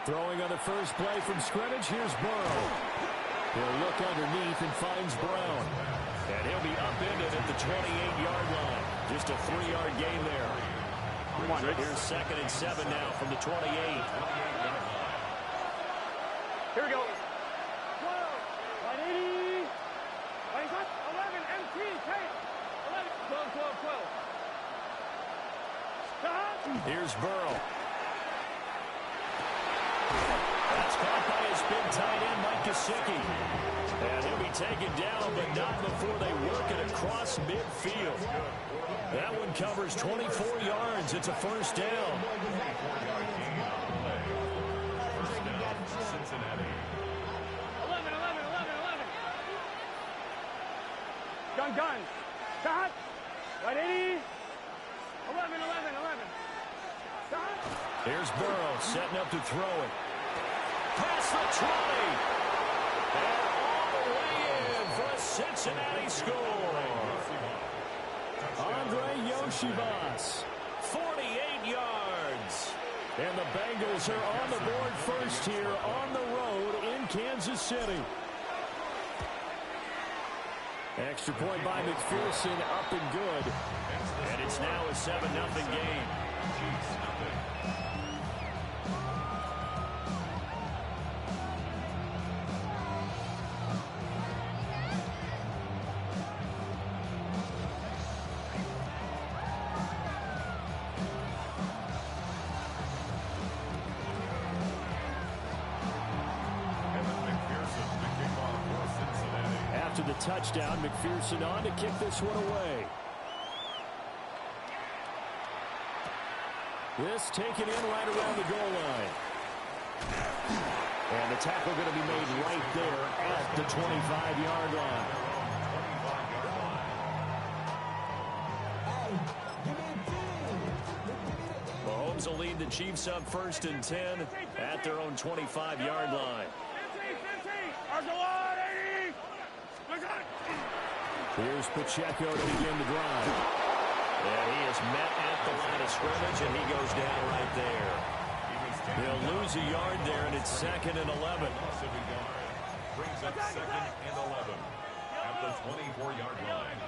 Throwing on the first play from scrimmage, here's Burrow. He'll look underneath and finds Brown. And he'll be upended at the 28-yard line. Just a 3-yard gain there. Here's 2nd and 7 now from the 28. Here we go. 12, 180. 11, MT, take. 11, 12, 12, 12. Here's Burrow. That's caught by his big tight end, Mike Gesicki. And he'll be taken down, but not before they work it across midfield. That one covers 24 yards. It's a first down. Cincinnati. 11. Gun. Shot. 180. 11. Shot. Here's Burrow setting up to throw it. Past the 20. And all the way in for a Cincinnati score. Andre Yoshivas, 48 yards. And the Bengals are on the board first here on the road in Kansas City. Extra point by McPherson, up and good. And it's now a 7-0 game. After the touchdown, McPherson on to kick this one away. This taken in right around the goal line. And the tackle going to be made right there at the 25-yard line. Mahomes will lead the Chiefs up 1st and 10 at their own 25-yard line. Here's Pacheco to begin the drive. And he is met at the line of scrimmage, and he goes down right there. He'll lose a yard there, and it's 2nd and 11. Brings up 2nd and 11 at the 24-yard line.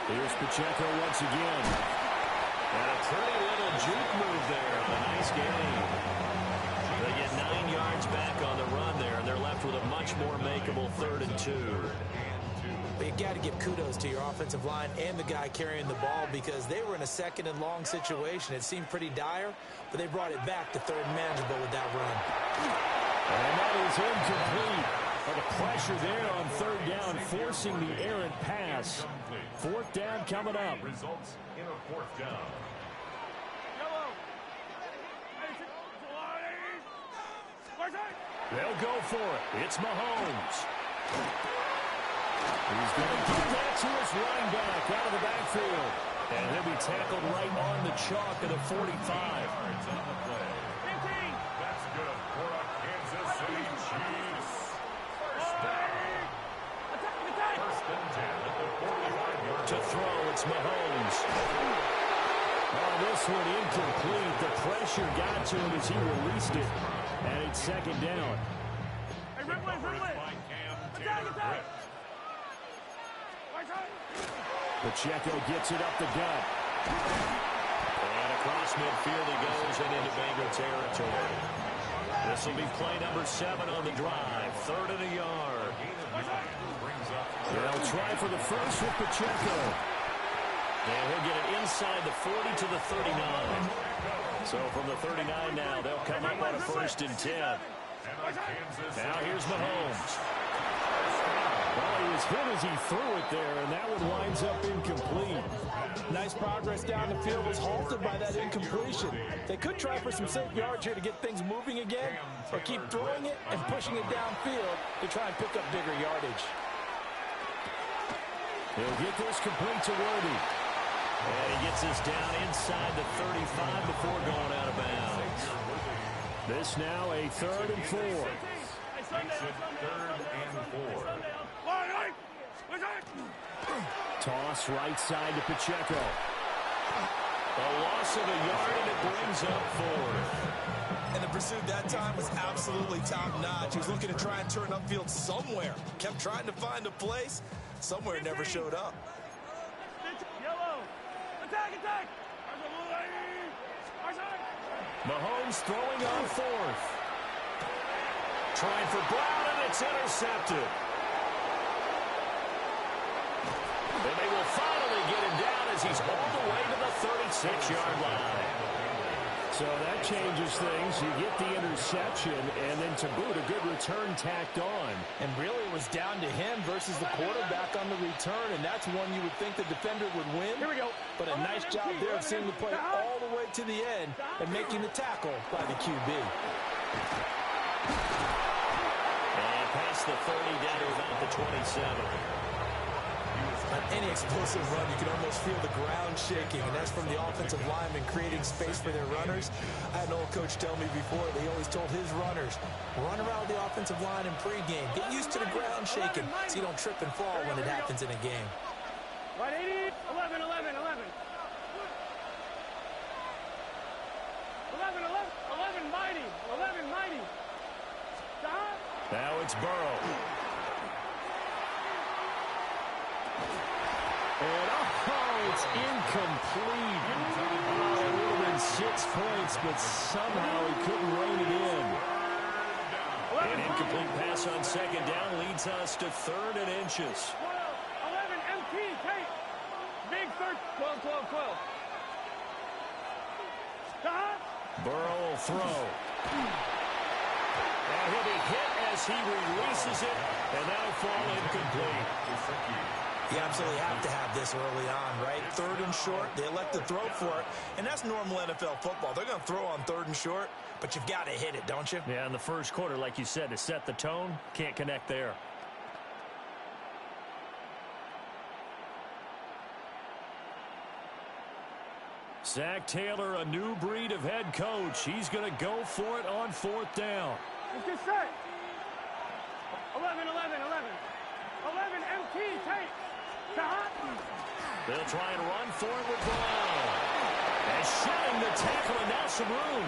Here's Pacheco once again. And a pretty little juke move there. A nice gain. They get 9 yards back on the run there, and they're left with a much more makeable 3rd and 2. But you got to give kudos to your offensive line and the guy carrying the ball because they were in a 2nd and long situation. It seemed pretty dire, but they brought it back to 3rd and manageable with that run. And that is incomplete. But the pressure there on 3rd down, forcing the errant pass. 4th down coming up. Results in a 4th down. They'll go for it. It's Mahomes. He's going to get that to his running back out of the backfield. And he'll be tackled right on the chalk of the 45. That's good for a Kansas City Chiefs. First down. 1st and 10 at the 45-yard line. To throw, it's Mahomes. Oh, this one incomplete. The pressure got to him as he released it. And it's 2nd down. Hey, by Cam Taylor-Britt. Pacheco gets it up the gut. And across midfield he goes and into Bengal territory. This will be play number 7 on the drive. 3rd and a yard. They'll try for the first with Pacheco. And he'll get it inside the 40 to the 39. So from the 39 now, they'll come up on a 1st and 10. Now here's Mahomes. Well, he was hit as he threw it there, and that one winds up incomplete. Nice progress down the field was halted by that incompletion. They could try for some safe yards here to get things moving again, or keep throwing it and pushing it downfield to try and pick up bigger yardage. He'll get this complete to Worthy. And he gets this down inside the 35 before going out of bounds. This now a 3rd and 4. Makes it 3rd and 4. Toss right side to Pacheco. A loss of a yard, and it brings up 4th. And the pursuit that time was absolutely top-notch. He was looking to try and turn upfield somewhere. Kept trying to find a place. Somewhere it never showed up. Yellow. Attack, attack. Mahomes throwing on 4th. Trying for Brown, and it's intercepted. And they will finally get him down as he's all the way to the 36-yard line. So that changes things. You get the interception, and then to boot, a good return tacked on. And really it was down to him versus the quarterback on the return, and that's one you would think the defender would win. Here we go. But a nice job there of seeing the play all the way to the end and making the tackle by the QB. And past the 30 down to about the 27. On any explosive run, you can almost feel the ground shaking, and that's from the offensive linemen creating space for their runners. I had an old coach tell me before, they always told his runners, run around the offensive line in pregame. Get used to the ground shaking so you don't trip and fall when it happens in a game. Right, 80, 11, 11, 11. 11, 11, 11, mighty, 11, mighty. Stop. Now it's Burrow. And, it's incomplete. Oh, it would have been 6 points, but somehow he couldn't rein it in. An incomplete pass on 2nd down leads us to 3rd and inches. 11, MT, Tate. Big 3rd, 12, 12, 12. Stop. Burrow will throw. Now he'll be hit as he releases it, and that'll fall incomplete. You absolutely have to have this early on, right? 3rd and short, they elect to throw for it, and that's normal NFL football. They're going to throw on 3rd and short, but you've got to hit it, don't you? Yeah, in the first quarter, like you said, to set the tone, can't connect there. Zach Taylor, a new breed of head coach. He's going to go for it on 4th down. Let's get set. 11, 11, 11. 11, MT, Tate. Stop. They'll try and run for it with Brown. And shedding the tackle, and now some room.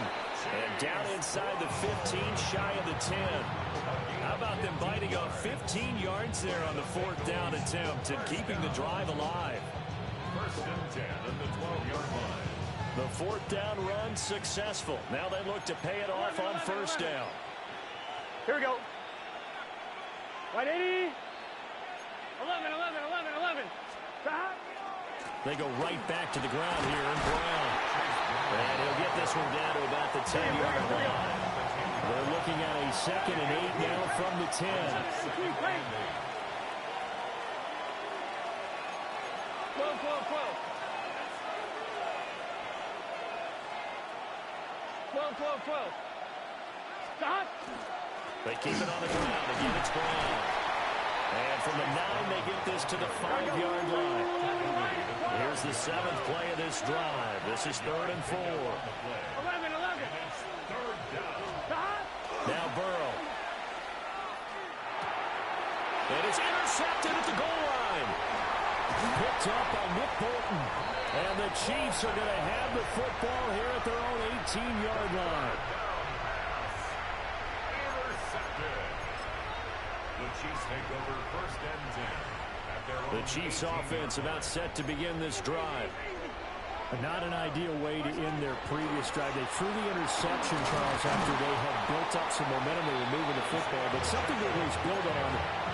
And down inside the 15, shy of the 10. How about them biting off 15 yards there on the 4th down attempt and keeping the drive alive? 1st and 10 at the 12-yard line. The 4th down run successful. Now they look to pay it off on 1st down. Here we go. Right, 80. 11, 11, 11, 11. Stop. They go right back to the ground here in Brown. And he'll get this one down to about the 10-yard line. They're looking at a 2nd and 8 now from the 10. 12, 12, 12. 12, 12, 12. Stop. They keep it on the ground. Again, it's Brown. And from the 9, they get this to the 5-yard line. Here's the 7th play of this drive. This is 3rd and 4. 11, 11. Stop. Now Burrow. And it's intercepted at the goal line. Picked up by Nick Bolton. And the Chiefs are going to have the football here at their own 18-yard line. The Chiefs take over 1st and 10. The Chiefs offense about set to begin this drive. Not an ideal way to end their previous drive. They threw the interception, Charles, after they had built up some momentum. They were moving the football, but something that was built on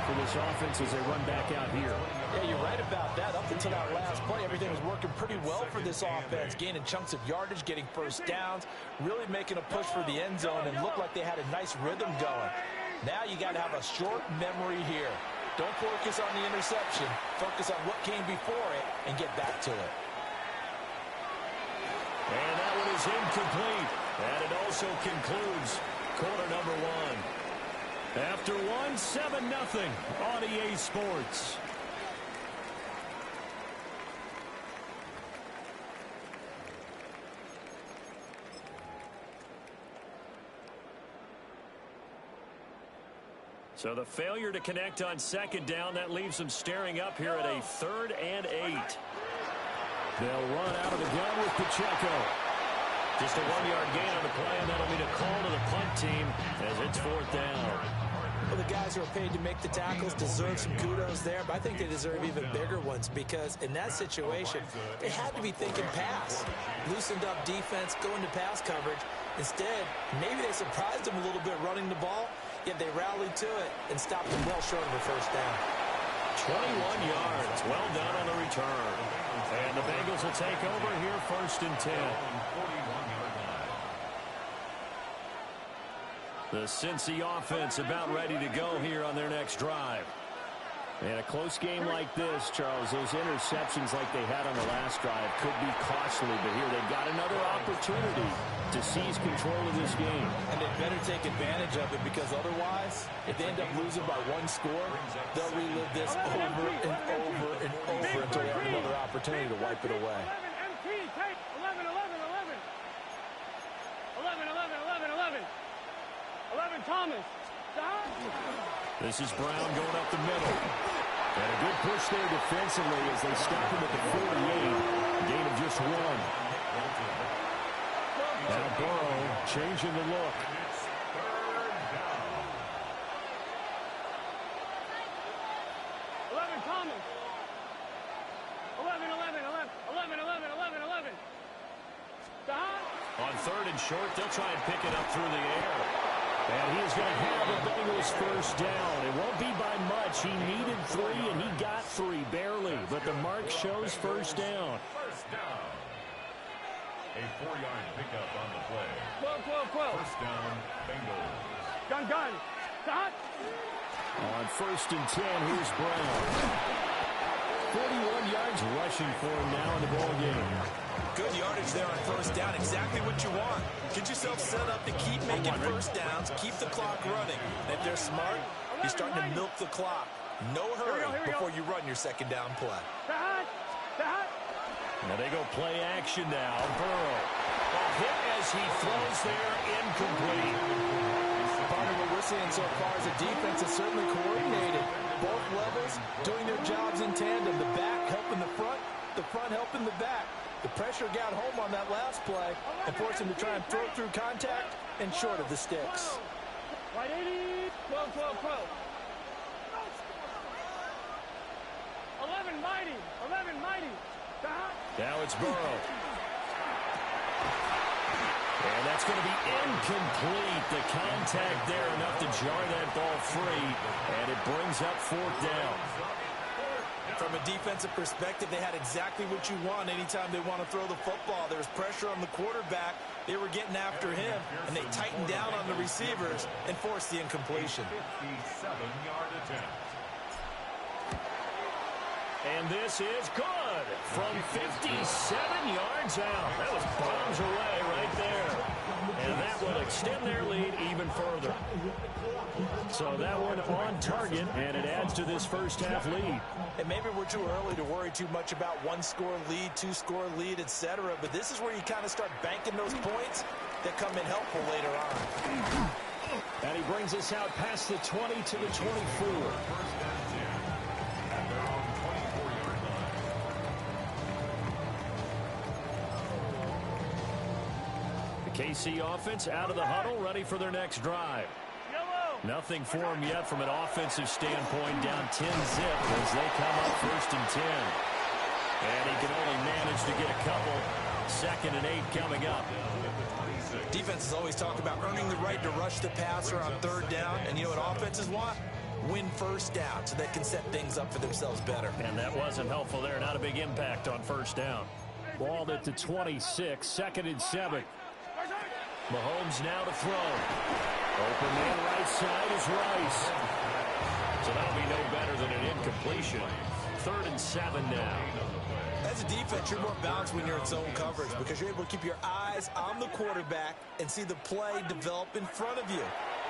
for this offense as they run back out here. Yeah, you're right about that. Up until that last play, everything was working pretty well for this offense, gaining chunks of yardage, getting 1st downs, really making a push for the end zone, and looked like they had a nice rhythm going. Now you got to have a short memory here. Don't focus on the interception. Focus on what came before it and get back to it. And that one is incomplete. And it also concludes quarter number 1. After 1, 7-0 on EA Sports. So the failure to connect on 2nd down, that leaves them staring up here at a 3rd and 8. They'll run out of the gun with Pacheco. Just a 1-yard gain on the play, and that'll mean a call to the punt team as it's 4th down. Well, the guys who are paid to make the tackles deserve some kudos there, but I think they deserve even bigger ones because in that situation, they had to be thinking pass. Loosened up defense, going to pass coverage. Instead, maybe they surprised them a little bit running the ball, yet they rallied to it and stopped them well short of a first down. 21 yards. Well done on the return. And the Bengals will take over here 1st and 10. The Cincy offense about ready to go here on their next drive. And a close game like this, Charles, those interceptions like they had on the last drive could be costly, but here they've got another opportunity to seize control of this game. And they better take advantage of it because otherwise, if they end up losing by 1 score, they'll relive this over and over and over until they have another opportunity to wipe it away. 11 MT, take 11, 11, 11. 11, 11, 11, 11. 11 Thomas. Stop. This is Brown going up the middle. And a good push there defensively as they stop him at the 48. Gain of just 1. Now Burrow changing the look. 11 Thomas. 11, 11, 11, 11, 11, 11, 11. Stop. On 3rd and short, they'll try and pick it up through the air. And he's going to have the Bengals first down. It won't be by much. He needed 3, and he got 3, barely. But the mark shows first down. First down. A 4-yard pickup on the play. 12, 12, 12. First down, Bengals. Gun, gun. Stop. On 1st and 10, here's Brown. 41 yards rushing for him now in the ball game. Good yardage there on first down. Exactly what you want. Get yourself set up to keep making first downs, keep the clock running. And if they're smart, you're starting to milk the clock. No hurry before you run your second down play. Stop. Stop. Now they go play action now. Burrow. A hit as he throws there, incomplete. Part of what we're seeing so far is the defense is certainly coordinated. Both levels doing their jobs in tandem. The back helping the front helping the back. The pressure got home on that last play and forced him to try and throw through contact and short of the sticks. Right 80. 12, 12, 12. 11 mighty. 11 mighty. Stop. Now it's Burrow. And that's going to be incomplete. The contact there enough to jar that ball free. And it brings up 4th down. From a defensive perspective, they had exactly what you want anytime they want to throw the football. There was pressure on the quarterback. They were getting after him, and they tightened down on the receivers and forced the incompletion. 57-yard attempt. And this is good from 57 yards out. That was bombs away right there. And that will extend their lead even further. So that one on target, and it adds to this first half lead. And maybe we're too early to worry too much about 1-score lead, 2-score lead, etc. But this is where you kind of start banking those points that come in helpful later on. And he brings us out past the 20 to the 24. KC offense out of the huddle, ready for their next drive. Nothing for them yet from an offensive standpoint, down 10-zip as they come up 1st and 10. And he can only manage to get a couple. 2nd and 8 coming up. Defenses always talk about earning the right to rush the passer on 3rd down. And you know what offenses want? Win first down so they can set things up for themselves better. And that wasn't helpful there. Not a big impact on 1st down. Ball at the 26, 2nd and 7. Mahomes now to throw. Open man right side is Rice. So that'll be no better than an incompletion. 3rd and 7 now. As a defense, you're more balanced when you're in zone coverage because you're able to keep your eyes on the quarterback and see the play develop in front of you.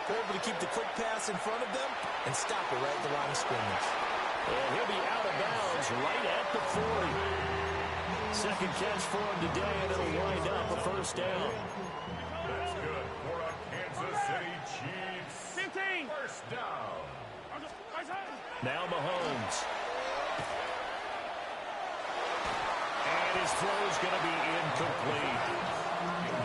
They're able to keep the quick pass in front of them and stop it right at the line of scrimmage. And he'll be out of bounds right at the 40. 2nd catch for him today, and it'll wind up a 1st down. That's good for a Kansas City Chiefs. 15. First down. Now Mahomes. And his throw is going to be incomplete.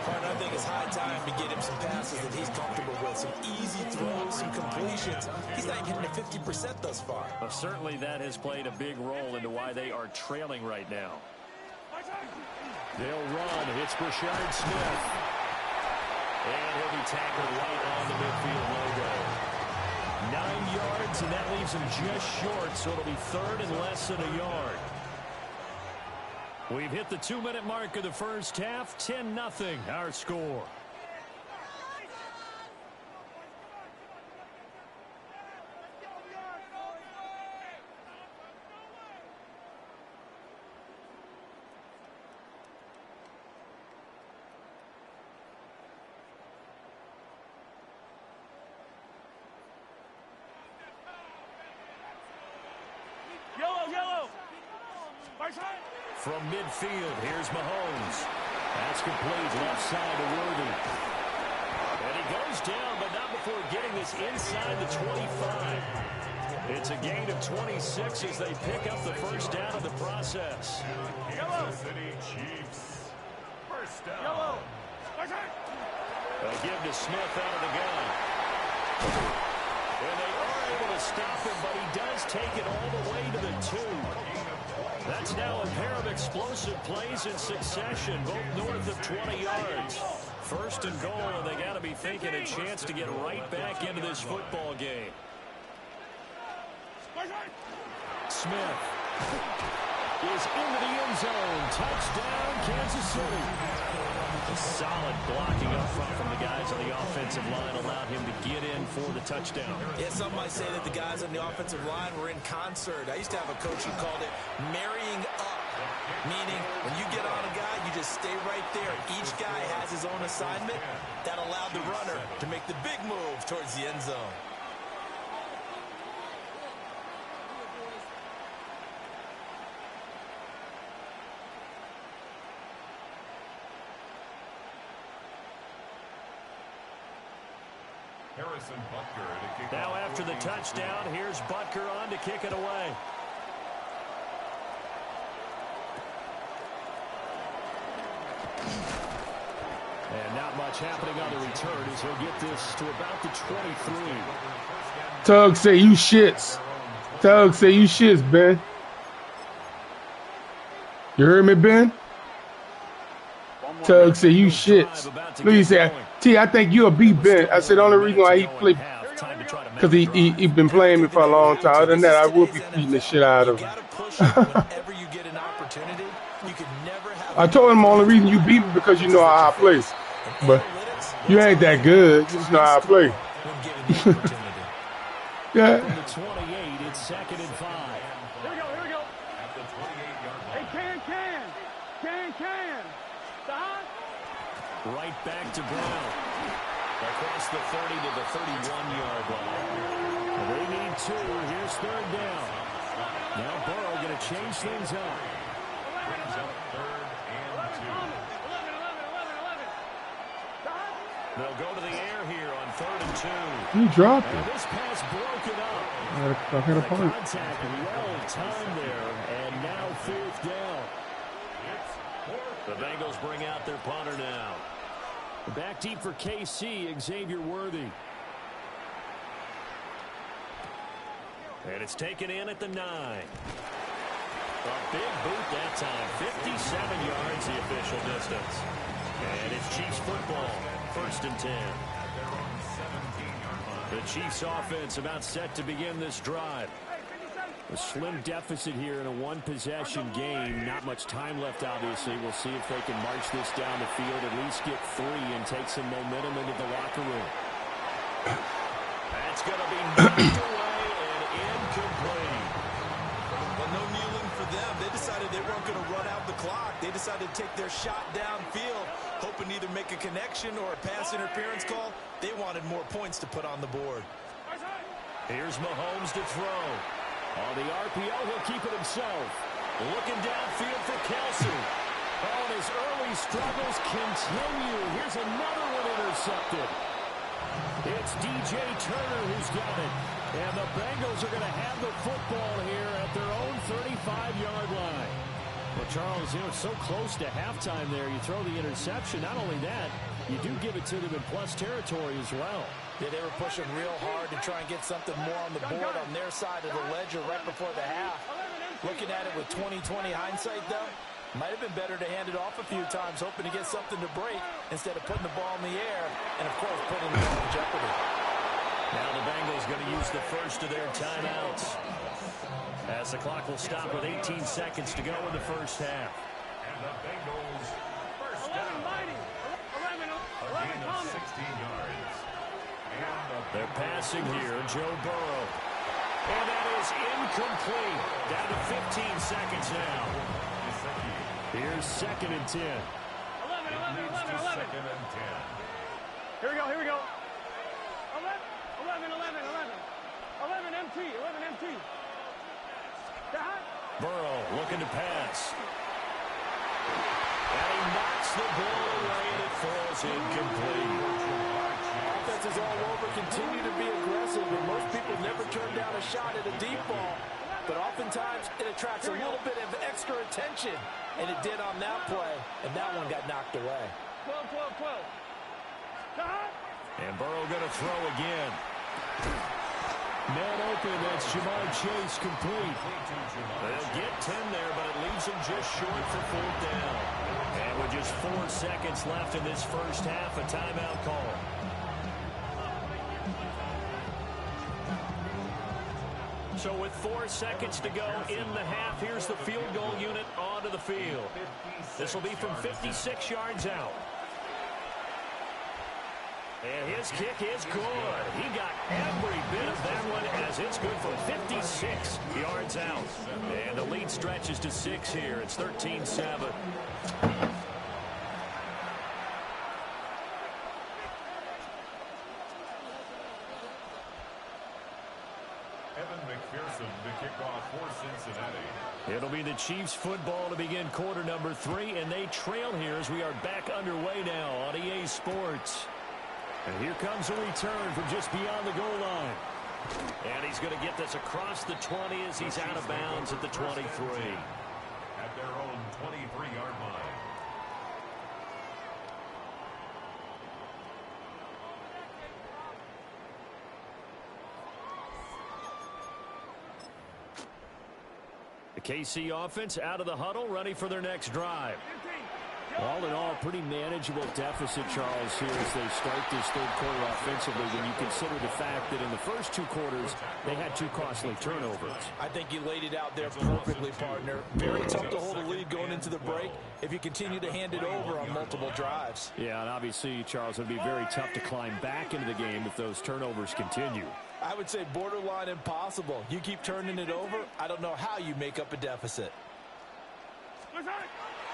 I think it's high time to get him some passes that he's comfortable with. Some easy throws, some completions. He's not even hitting at 50% thus far. Well, certainly that has played a big role into why they are trailing right now. They'll run. It's Brashard Smith. And he'll be tackled right on the midfield logo. 9 yards, and that leaves him just short, so it'll be third and less than a yard. We've hit the 2-minute mark of the first half. 10-0, our score. Yellow. From midfield, here's Mahomes. That's complete, left side to Worthy. And he goes down, but not before getting this inside the 25. It's a gain of 26 as they pick up the first down in the process. Kansas City Chiefs. First down. Yellow. They'll give to Smith out of the gun. And they are able to stop him, but he does take it all the way to the 2. That's now a pair of explosive plays in succession, both north of 20 yards. First and goal, and they got to be thinking a chance to get right back into this football game. Smith is into the end zone. Touchdown, Kansas City. A solid blocking up front from the guys on the offensive line allowed him to get in for the touchdown. Yeah, some might say that the guys on the offensive line were in concert. I used to have a coach who called it marrying up, meaning when you get on a guy, you just stay right there. Each guy has his own assignment. That allowed the runner to make the big move towards the end zone. Harrison Butker to kick Now off after the touchdown, here's Butker on to kick it away. And not much happening on the return as he'll get this to about the 23. Tug say you shits. Tug say you shits, Ben. You heard me, Ben? Tug say you shits. Look, he said, T, I think you'll beat Ben. I said the only reason why he played, because he been playing me for a long time. Other than that, I will be beating the shit out of him. I told him the only reason you beat me because you know how I play. But you ain't that good. You just know how I play. Yeah. From the 28, it's 2nd and 5. Here we go. at the 28-yard line. Hey, can. Right back to Brown. Across the 30 to the 31-yard line. They need 2. Here's 3rd down. Now Burrow going to change things up. Brings up 3rd and 2. They'll go to the air here on 3rd and 2. You dropped And it. this pass broken up. I had a The point. contact well timed there, and now 4th down. The Bengals bring out their punter now. Back deep for KC, Xavier Worthy. And it's taken in at the 9. A big boot that time. 57 yards the official distance. And it's Chiefs football. 1st and 10. The Chiefs offense about set to begin this drive. A slim deficit here in a one-possession game. Not much time left, obviously. We'll see if they can march this down the field, at least get 3 and take some momentum into the locker room. That's going to be knocked away and incomplete. Well, no kneeling for them. They decided they weren't going to run out the clock. They decided to take their shot downfield, hoping to either make a connection or a pass interference call. They wanted more points to put on the board. Here's Mahomes to throw. On the RPO, he'll keep it himself. Looking downfield for Kelsey. Oh, and his early struggles continue. Here's another one intercepted. It's DJ Turner who's got it. And the Bengals are going to have the football here at their own 35-yard line. Well, Charles, you know, it's so close to halftime there. You throw the interception. Not only that, you do give it to them in plus territory as well. Yeah, they were pushing real hard to try and get something more on the board on their side of the ledger right before the half. Looking at it with 20/20 hindsight, though, might have been better to hand it off a few times, hoping to get something to break instead of putting the ball in the air and, of course, putting it in jeopardy. Now the Bengals going to use the first of their timeouts, as the clock will stop with 18 seconds to go in the first half. And the Bengals first down. 11 of 16 yards. They're passing here, Joe Burrow. And that is incomplete. Down to 15 seconds now. Here's 2nd and 10. 11. Second and 10. Here we go. 11 MT. Burrow looking to pass. And he knocks the ball away and it falls incomplete. Offenses all over continue to be aggressive, and most people never turn down a shot at a deep ball. But oftentimes it attracts a little bit of extra attention, and it did on that play, and that one got knocked away. 12. And Burrow going to throw again. Man open, that's Jamar Chase complete. They'll get 10 there, but it leaves them just short for 4th down. And with just 4 seconds left in this first half, a timeout call. So with 4 seconds to go in the half, here's the field goal unit onto the field. This will be from 56 yards out. And his kick is good. He got every bit of that one as it's good for 56 yards out. And the lead stretches to 6 here. It's 13-7. Evan McPherson to kick off for Cincinnati. It'll be the Chiefs football to begin quarter number 3, and they trail here as we are back underway now on EA Sports. And here comes a return from just beyond the goal line. And he's going to get this across the 20 as he's out of bounds at the 23. At their own 23-yard line. The KC offense out of the huddle, ready for their next drive. All in all, pretty manageable deficit, Charles, here as they start this third quarter offensively when you consider the fact that in the first 2 quarters, they had 2 costly turnovers. I think you laid it out there perfectly, partner. Very tough to hold a lead going into the break if you continue to hand it over on multiple drives. Yeah, and obviously, Charles, it would be very tough to climb back into the game if those turnovers continue. I would say borderline impossible. You keep turning it over, I don't know how you make up a deficit.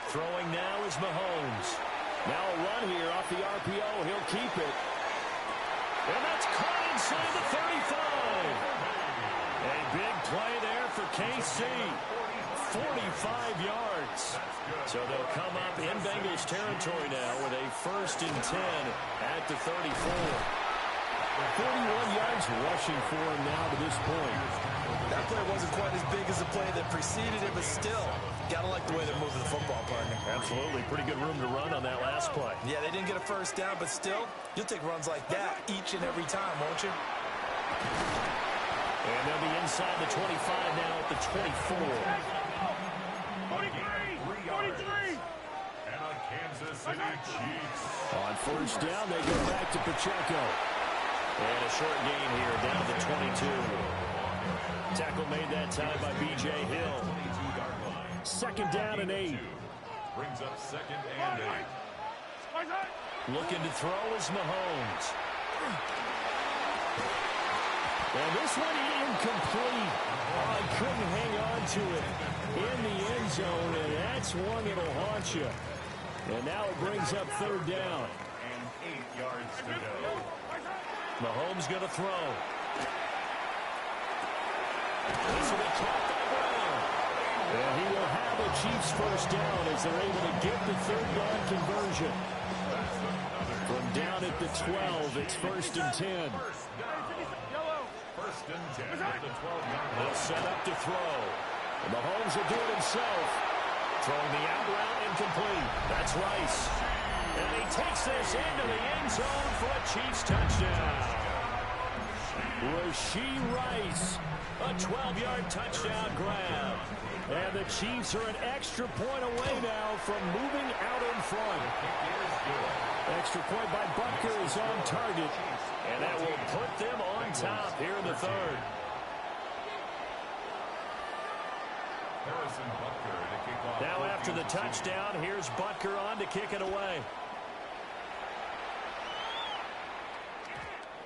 Throwing now is Mahomes. Now a run here off the RPO. He'll keep it. And that's caught inside the 35. A big play there for KC. 45 yards. So they'll come up in Bengals territory now with a 1st and 10 at the 34. 41 yards rushing for him now to this point. That play wasn't quite as big as the play that preceded it, but still, gotta like the way they're moving the football, partner. Absolutely. Pretty good room to run on that last play. Yeah, they didn't get a first down, but still, you'll take runs like that each and every time, won't you? And they'll be inside the 25 now at the 24. 43. And a Kansas City Chiefs. On first down, they go back to Pacheco. And a short gain here down to 22. Tackle made that time by B.J. Hill. 2nd down and 8. Brings up 2nd and 8. Looking to throw is Mahomes. And this one incomplete. Oh, I couldn't hang on to it in the end zone, and that's one that'll haunt you. And now it brings up 3rd down. And 8 yards to go. Mahomes going to throw. This will be caught by Brown. And he will have a Chiefs first down as they're able to get the 3rd down conversion. From down at the 12, it's 1st and 10. 1st and 10 at the 12-yard line. They'll set up to throw. And Mahomes will do it himself. Throwing the out route incomplete. That's Rice. And he takes this into the end zone for a Chiefs touchdown. Rashee Rice, a 12-yard touchdown grab. And the Chiefs are an extra point away now from moving out in front. Extra point by Butker is on target. And that will put them on top here in the third. Now after the touchdown, here's Butker on to kick it away.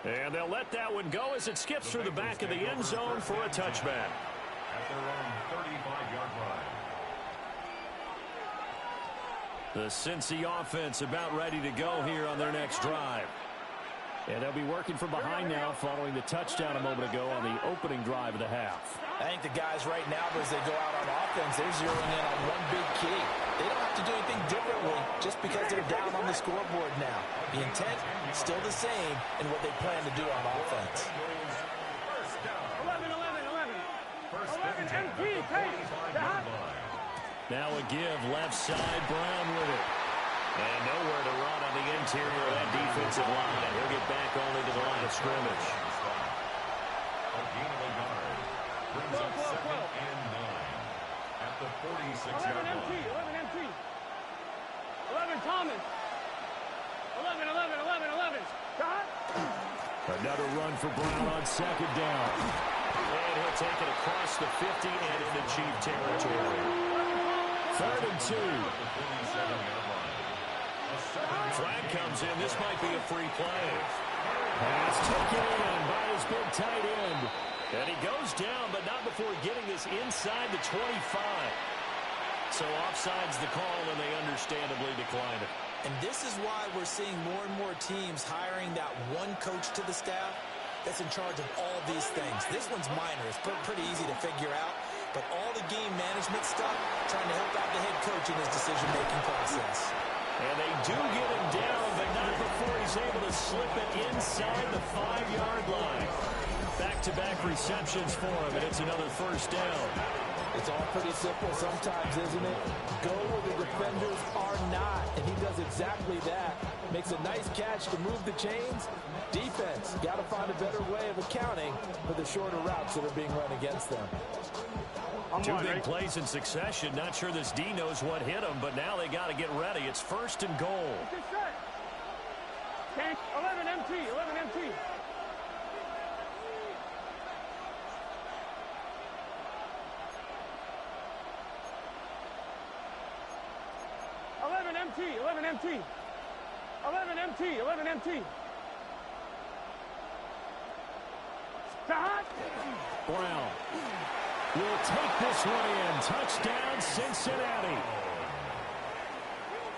And they'll let that one go as it skips through the back of the end zone for a touchback. At their own 35-yard line. The Cincy offense about ready to go here on their next drive. And they'll be working from behind now following the touchdown a moment ago on the opening drive of the half. I think the guys right now, as they go out on offense, they're zeroing in on one big key. They don't have to do anything differently just because they're down on the scoreboard now. The intent is still the same in what they plan to do on offense. 11, 11, 11. 11 MT, take. Now a give, left side, Brown with it. And nowhere to run on the interior of that defensive line. He'll get back only to the line of scrimmage. A gain of a yard. Brings up 2nd and 9 at the 46-yard line. 11 MT. 11 Thomas. 11, 11, 11, 11. Shot. Another run for Brown on 2nd down. And he'll take it across the 50 and into Chief territory. 3rd and 2. Flag comes in. This might be a free play. Pass taken in by his big tight end. And he goes down, but not before getting this inside the 25. So offside's the call, and they understandably decline it. And this is why we're seeing more and more teams hiring that one coach to the staff that's in charge of all these things. This one's minor. It's pretty easy to figure out. But all the game management stuff, trying to help out the head coach in his decision-making process. And they do get him down, but not before he's able to slip it inside the 5-yard line. Back-to-back receptions for him, and it's another first down. It's all pretty simple sometimes, isn't it? Go where the defenders are not, and he does exactly that. Makes a nice catch to move the chains. Defense, got to find a better way of accounting for the shorter routes that are being run against them. Two big plays in succession. Not sure this D knows what hit him, but now they got to get ready. It's 1st and goal. 11 MT, 11 MT. MT, 11 MT. 11 MT, 11 MT. Shot. Brown will take this one in. Touchdown, Cincinnati.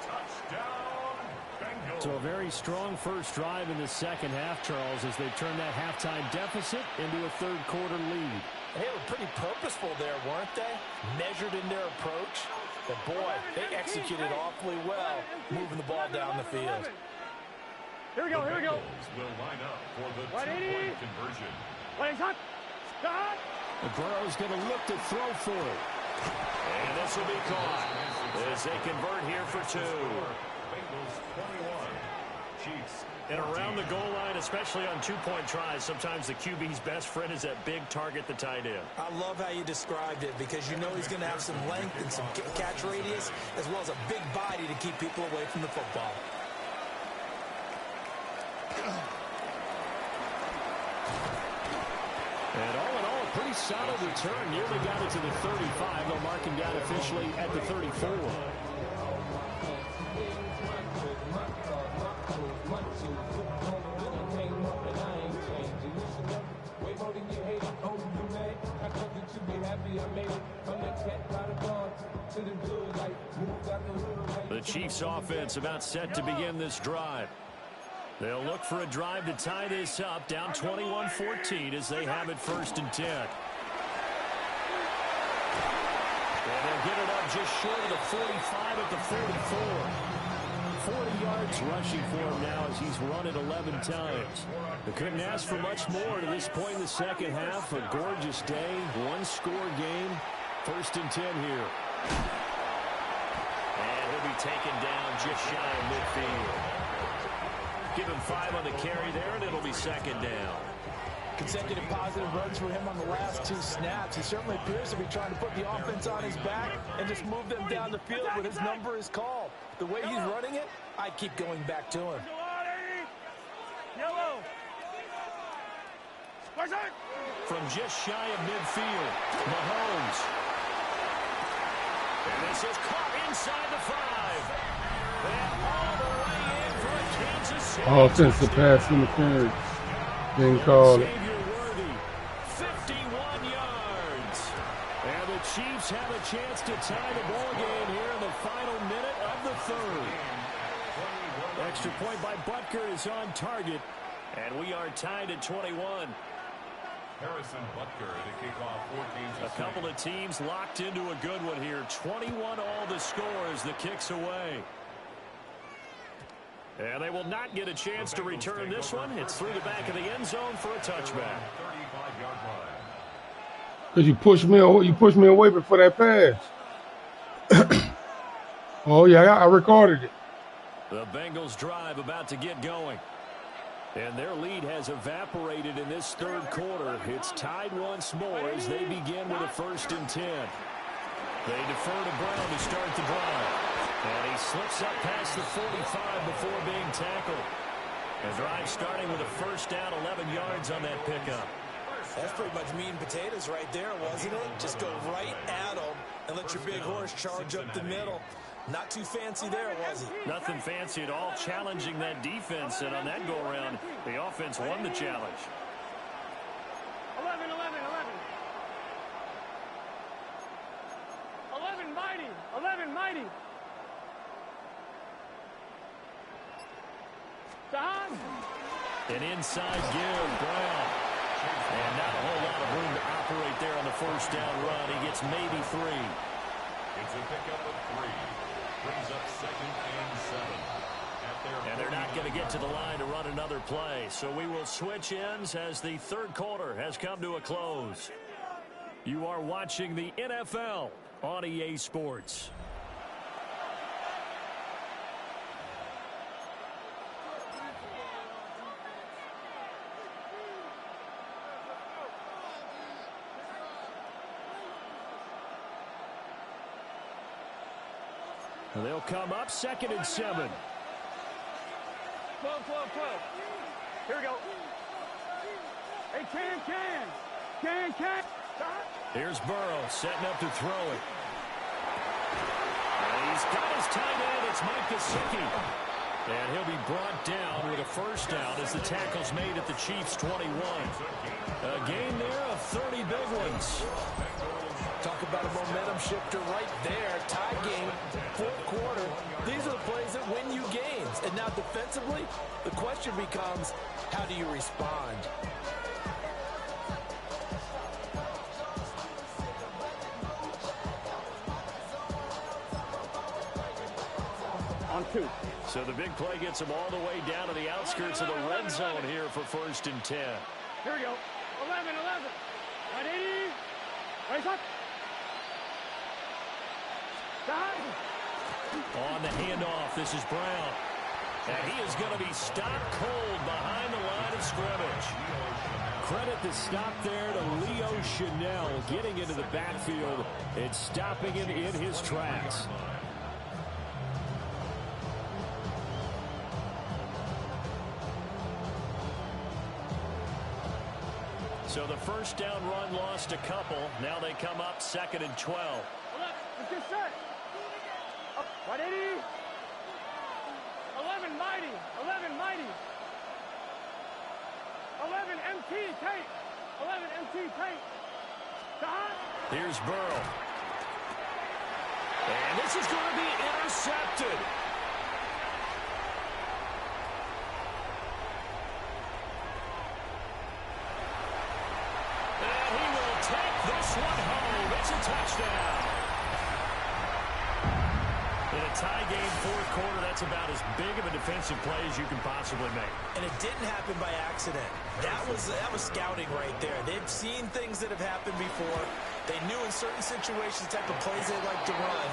Touchdown, Bengals. So a very strong first drive in the second half, Charles, as they turn that halftime deficit into a third-quarter lead. They were pretty purposeful there, weren't they? Measured in their approach. But, boy, they executed awfully well, moving the ball down the field. Here we go, here we go. Will line up for the two-point conversion. Wait, shot. Shot. Burrow's going to look to throw for it. And this will be caught as they convert here for 2. Bengals 21, Chiefs. And around the goal line, especially on two-point tries, sometimes the QB's best friend is that big target, the tight end. I love how you described it because you know he's going to have some length and some catch radius as well as a big body to keep people away from the football. And all in all, a pretty solid return. Nearly got it to the 35. They'll mark him down officially at the 34. The Chiefs offense about set to begin this drive. They'll look for a drive to tie this up, down 21-14 as they have it 1st and 10. And they'll get it up just short of the 45 at the 44. 40 yards rushing for him now as he's run it 11 times. They couldn't ask for much more to this point in the second half. A gorgeous day, one-score game. 1st and 10 here. taken down just shy of midfield. Give him 5 on the carry there, and it'll be second down. Consecutive positive runs for him on the last 2 snaps. He certainly appears to be trying to put the offense on his back and just move them down the field when his number is called. The way he's running it, I keep going back to him. Yellow. From just shy of midfield, Mahomes. And this is caught inside the 5. And all the way in for a Kansas City. Offensive pass interference. Didn't call it. 51 yards. And the Chiefs have a chance to tie the ball game here in the final minute of the 3rd. Extra point by Butker is on target. And we are tied at 21. Harrison Butker to kick off for Kansas City. A couple of teams locked into a good one here. 21 all the scores, the kicks away. And they will not get a chance to return this one. It's through the back of the end zone for a touchback. 35-yard line. Because you pushed me away before that pass. Oh, yeah, I recorded it. The Bengals drive about to get going. And their lead has evaporated in this 3rd quarter. It's tied once more as they begin with a 1st and 10. They defer to Brown to start the drive. And he slips up past the 45 before being tackled. The drive starting with a 1st down, 11 yards on that pickup. That's pretty much meat and potatoes right there, wasn't it? Just go right at them and let your big horse charge up the middle. Not too fancy there, was it? Nothing fancy at all, challenging that defense. And on that go-around, the offense won the challenge. 11, 11, 11. 11 mighty. 11 mighty. Don. An inside give, Brown. And not a whole lot of room to operate there on the 1st down run. He gets maybe 3. It's a pickup of 3. Brings up 2nd and 7. And they're not going to get to the line to run another play. So we will switch ends as the 3rd quarter has come to a close. You are watching the NFL on EA Sports. They'll come up 2nd and 7. 12, 12, 12. Here we go. Hey, can. Here's Burrow setting up to throw it. And he's got his tight end. It's Mike Gesicki. And he'll be brought down with a 1st down as the tackle's made at the Chiefs' 21. A gain there of 30 big ones. Talk about a momentum shifter right there. Tie game, 4th quarter. These are the plays that win you games. And now defensively, the question becomes, how do you respond? On 2. So the big play gets them all the way down to the outskirts of the red zone here for 1st and 10. Here we go. 11, 11. 180. Raise up. On the handoff, this is Brown. And he is going to be stopped cold behind the line of scrimmage. Credit the stop there to Leo Chanel, getting into the backfield and stopping him in his tracks. So the 1st down run lost a couple. Now they come up 2nd and 12. Let's get set. Up, 180. 11 mighty. 11 mighty. 11 MT tape. 11 MT tape. Here's Burrow. And this is going to be intercepted. And he will take this one home. It's a touchdown. In a tie game, 4th quarter, that's about as big of a defensive play as you can possibly make. And it didn't happen by accident. That was scouting right there. They've seen things that have happened before. They knew in certain situations the type of plays they like to run.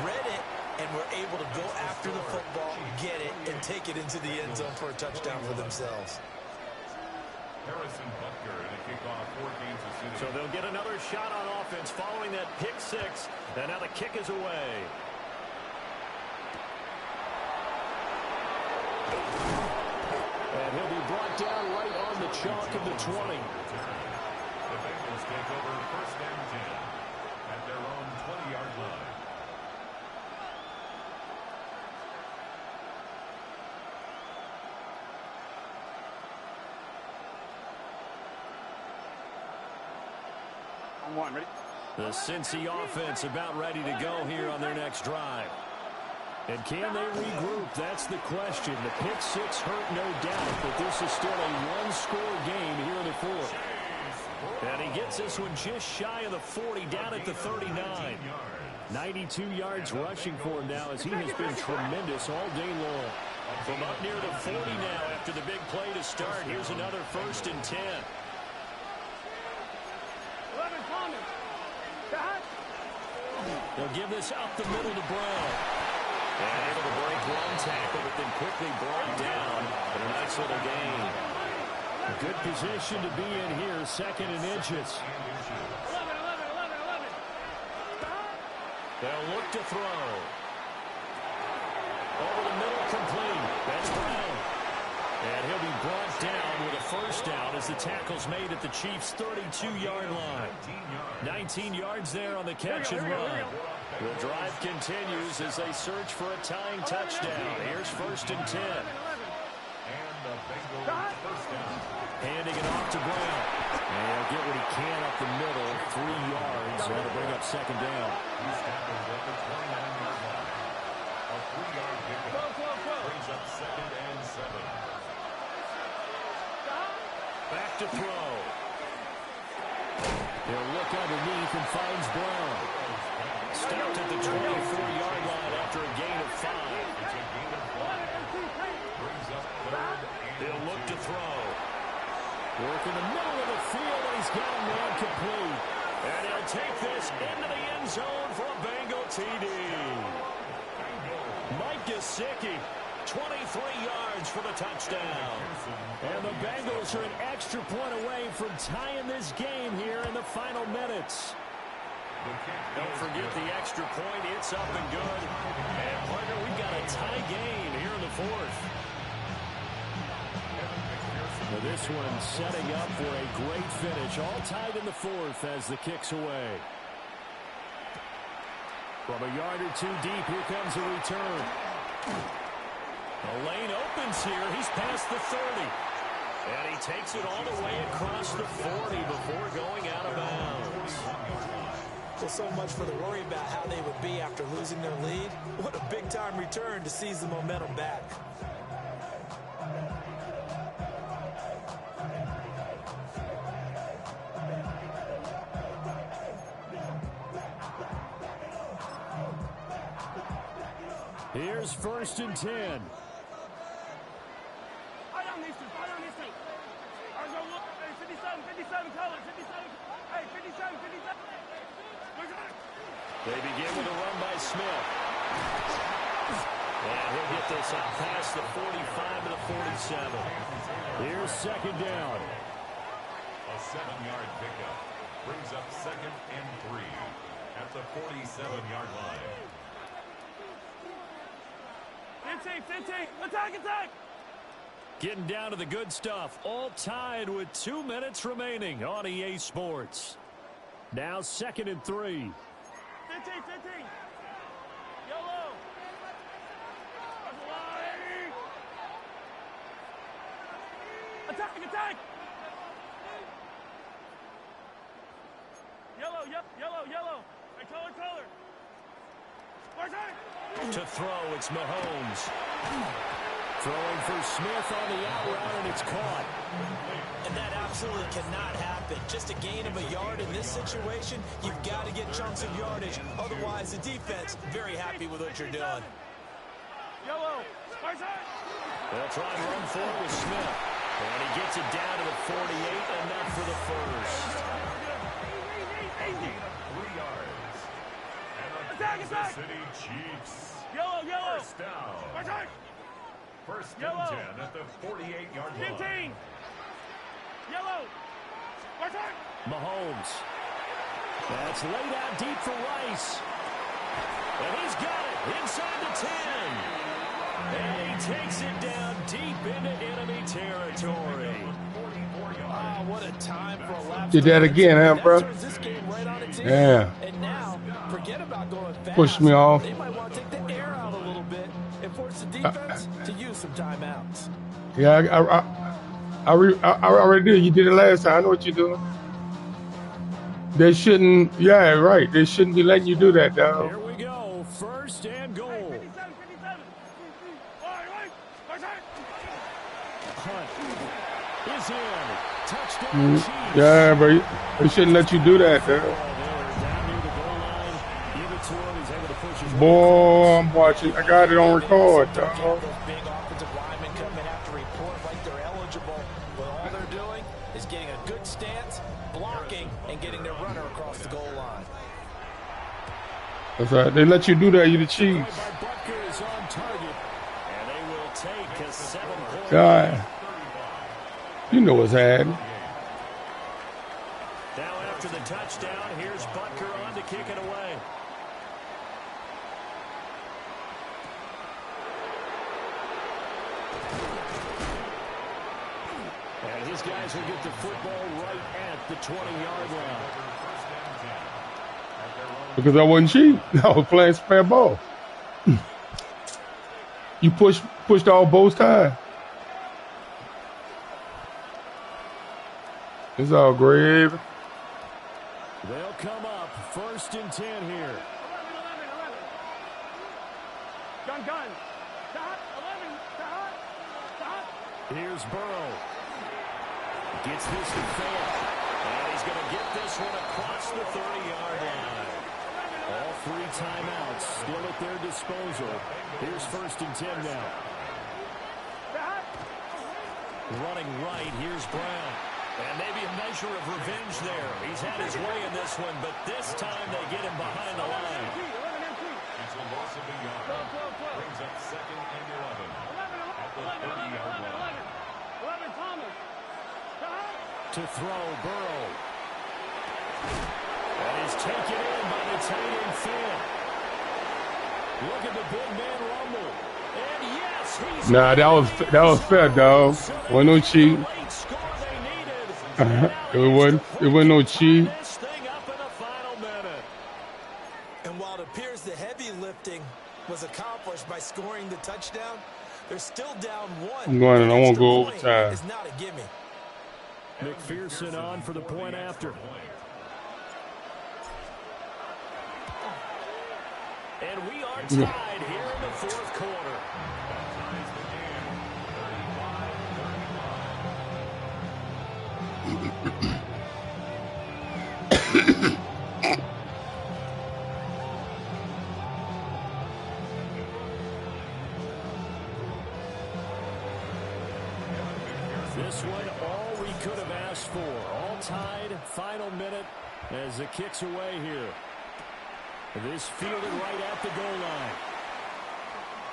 Read it, and were able to go after the football, get it, and take it into the end zone for a touchdown for themselves. Harrison Butker in a kickoff for Kansas City. So they'll get another shot on offense following that pick six. And now the kick is away. And he'll be brought down right on the chalk of the 20. The Bengals take over first and 10 at their own 20-yard line. On one, ready? The Cincy offense about ready to go here on their next drive. And can they regroup? That's the question. The pick six hurt, no doubt, but this is still a one-score game here in the fourth. And he gets this one just shy of the 40, down at the 39. 92 yards rushing for him now as he has been tremendous all day long. From up near the 40 now after the big play to start. Here's another first and 10. 11, Thomas. Cut. They'll give this up the middle to Brown. And able to break one tackle, but then quickly brought down. But a nice little gain. Good position to be in here, second and inches. 11, 11, 11, 11. Cut. They'll look to throw. Over the middle, complete. That's Brown. And he'll be brought down with a first down as the tackle's made at the Chiefs' 32-yard line. 19 yards there on the catch and run. The drive continues as they search for a tying touchdown. Here's first and 10. And the Bengals first down. Handing it off to Brown. And he'll get what he can up the middle. 3 yards. That'll bring up second down. He scrambles at the 29-yard line. A 3-yard pickup brings up second and 7. Back to throw. He'll look underneath and finds Brown. Stopped at the 24-yard line after a gain of 5. It's a gain of 5. Brings up third and He'll look to throw. 2. Work in the middle of the field, and he's got a man complete. And he'll take this into the end zone for a Bengal TD. Mike Gesicki, 23 yards for the touchdown. And the Bengals are an extra point away from tying this game here in the final minutes. Don't forget the extra point. It's up and good. And, partner, we've got a tie game here in the fourth. Well, this one setting up for a great finish. All tied in the fourth as the kick's away. From a yard or two deep, here comes a return. The lane opens here. He's past the 30. And he takes it all the way across the 40 before going out of bounds. Well, so much for the worry about how they would be after losing their lead. What a big-time return to seize the momentum back. Here's first and 10. Fire on these two. Fire on these two. Ours go look. Hey, 57, 57 colors. 57. Hey, 57, 57. Look at that. They begin with a run by Smith. And he'll get this out past the 45 to the 47. Here's second down. A 7-yard pickup brings up second and 3 at the 47-yard line. 15, 15. Attack, attack. Getting down to the good stuff. All tied with 2 minutes remaining on EA Sports. Now second and 3. 15, 15. Yellow. Attack, attack. Yellow, yep, yellow, yellow. Hey, color, color. To throw, it's Mahomes. Throwing for Smith on the out route, and it's caught. And that absolutely cannot happen. Just a gain of a yard in this situation, you've got to get chunks of yardage. Otherwise, the defense, very happy with what you're doing. Yellow. They'll try and run forward with Smith. And he gets it down to the 48, enough for the first. 3 yards. And a Kansas City Chiefs. Yellow. First down. First and Yellow. 10 at the 48-yard line. 15. Yellow. Mahomes. That's laid out deep for Rice. And he's got it inside the 10. And he takes it down deep into enemy territory. Oh, what a time for a lap. Did that again, huh, bro? This game right on its Yeah. And now, forget about going fast. Push me off. They might want to take the air out a little bit and force the defense to use some timeouts. Yeah, I already did. You did it last time. I know what you're doing. They shouldn't. Yeah, right. They shouldn't be letting you do that, dog. Here we go. First and goal. 57. Hunt is in. Touchdown Chiefs. Yeah, bro. They shouldn't let you do that, dog. Down near the goal line. Give it to him. He's able to push his Boy, I'm watching. I got it on record, dog. Those big offensive linemen come in have to report like they're eligible, but all they're doing is getting a good stance, blocking, and getting their runner across the goal line. That's right. They let you do that. You the Chiefs. by Butker is on target. And they will take a 7-point God. You know what's happening. Now after the touchdown, here's Butker on to kick it away. And his guys will get the football right at the 20-yard line. Because I wasn't cheap. I was playing spare ball. You pushed all both times. It's all gravy. They'll come up first and 10 here. 11. Gun. Stop. 11. Stop. Here's Burrow. Gets this to fail. And he's going to get this one across the 30-yard line. All three timeouts still at their disposal. Here's first and 10 now. Running right, here's Brown. And maybe a measure of revenge there. He's had his way in this one, but this time they get him behind the line. It's a loss of a yard. Brings up second and 11 at the 30-yard line. 11 Thomas. To throw, Burrow. And he's taken in by the tight end Finn. Look at the big man rumble. And yes, he's... Nah, that was fair, dog. Wasn't no cheat. Late score they needed. It wasn't no cheat. This thing up in the final minute. And while it appears the heavy lifting was accomplished by scoring the touchdown, they're still down one. I'm going and I won't go Extra point overtime. is not a gimme. McPherson on for the point after. And we are tied here in the fourth quarter. This one, all we could have asked for. All tied, final minute as the kick's away here. This fielded right at the goal line.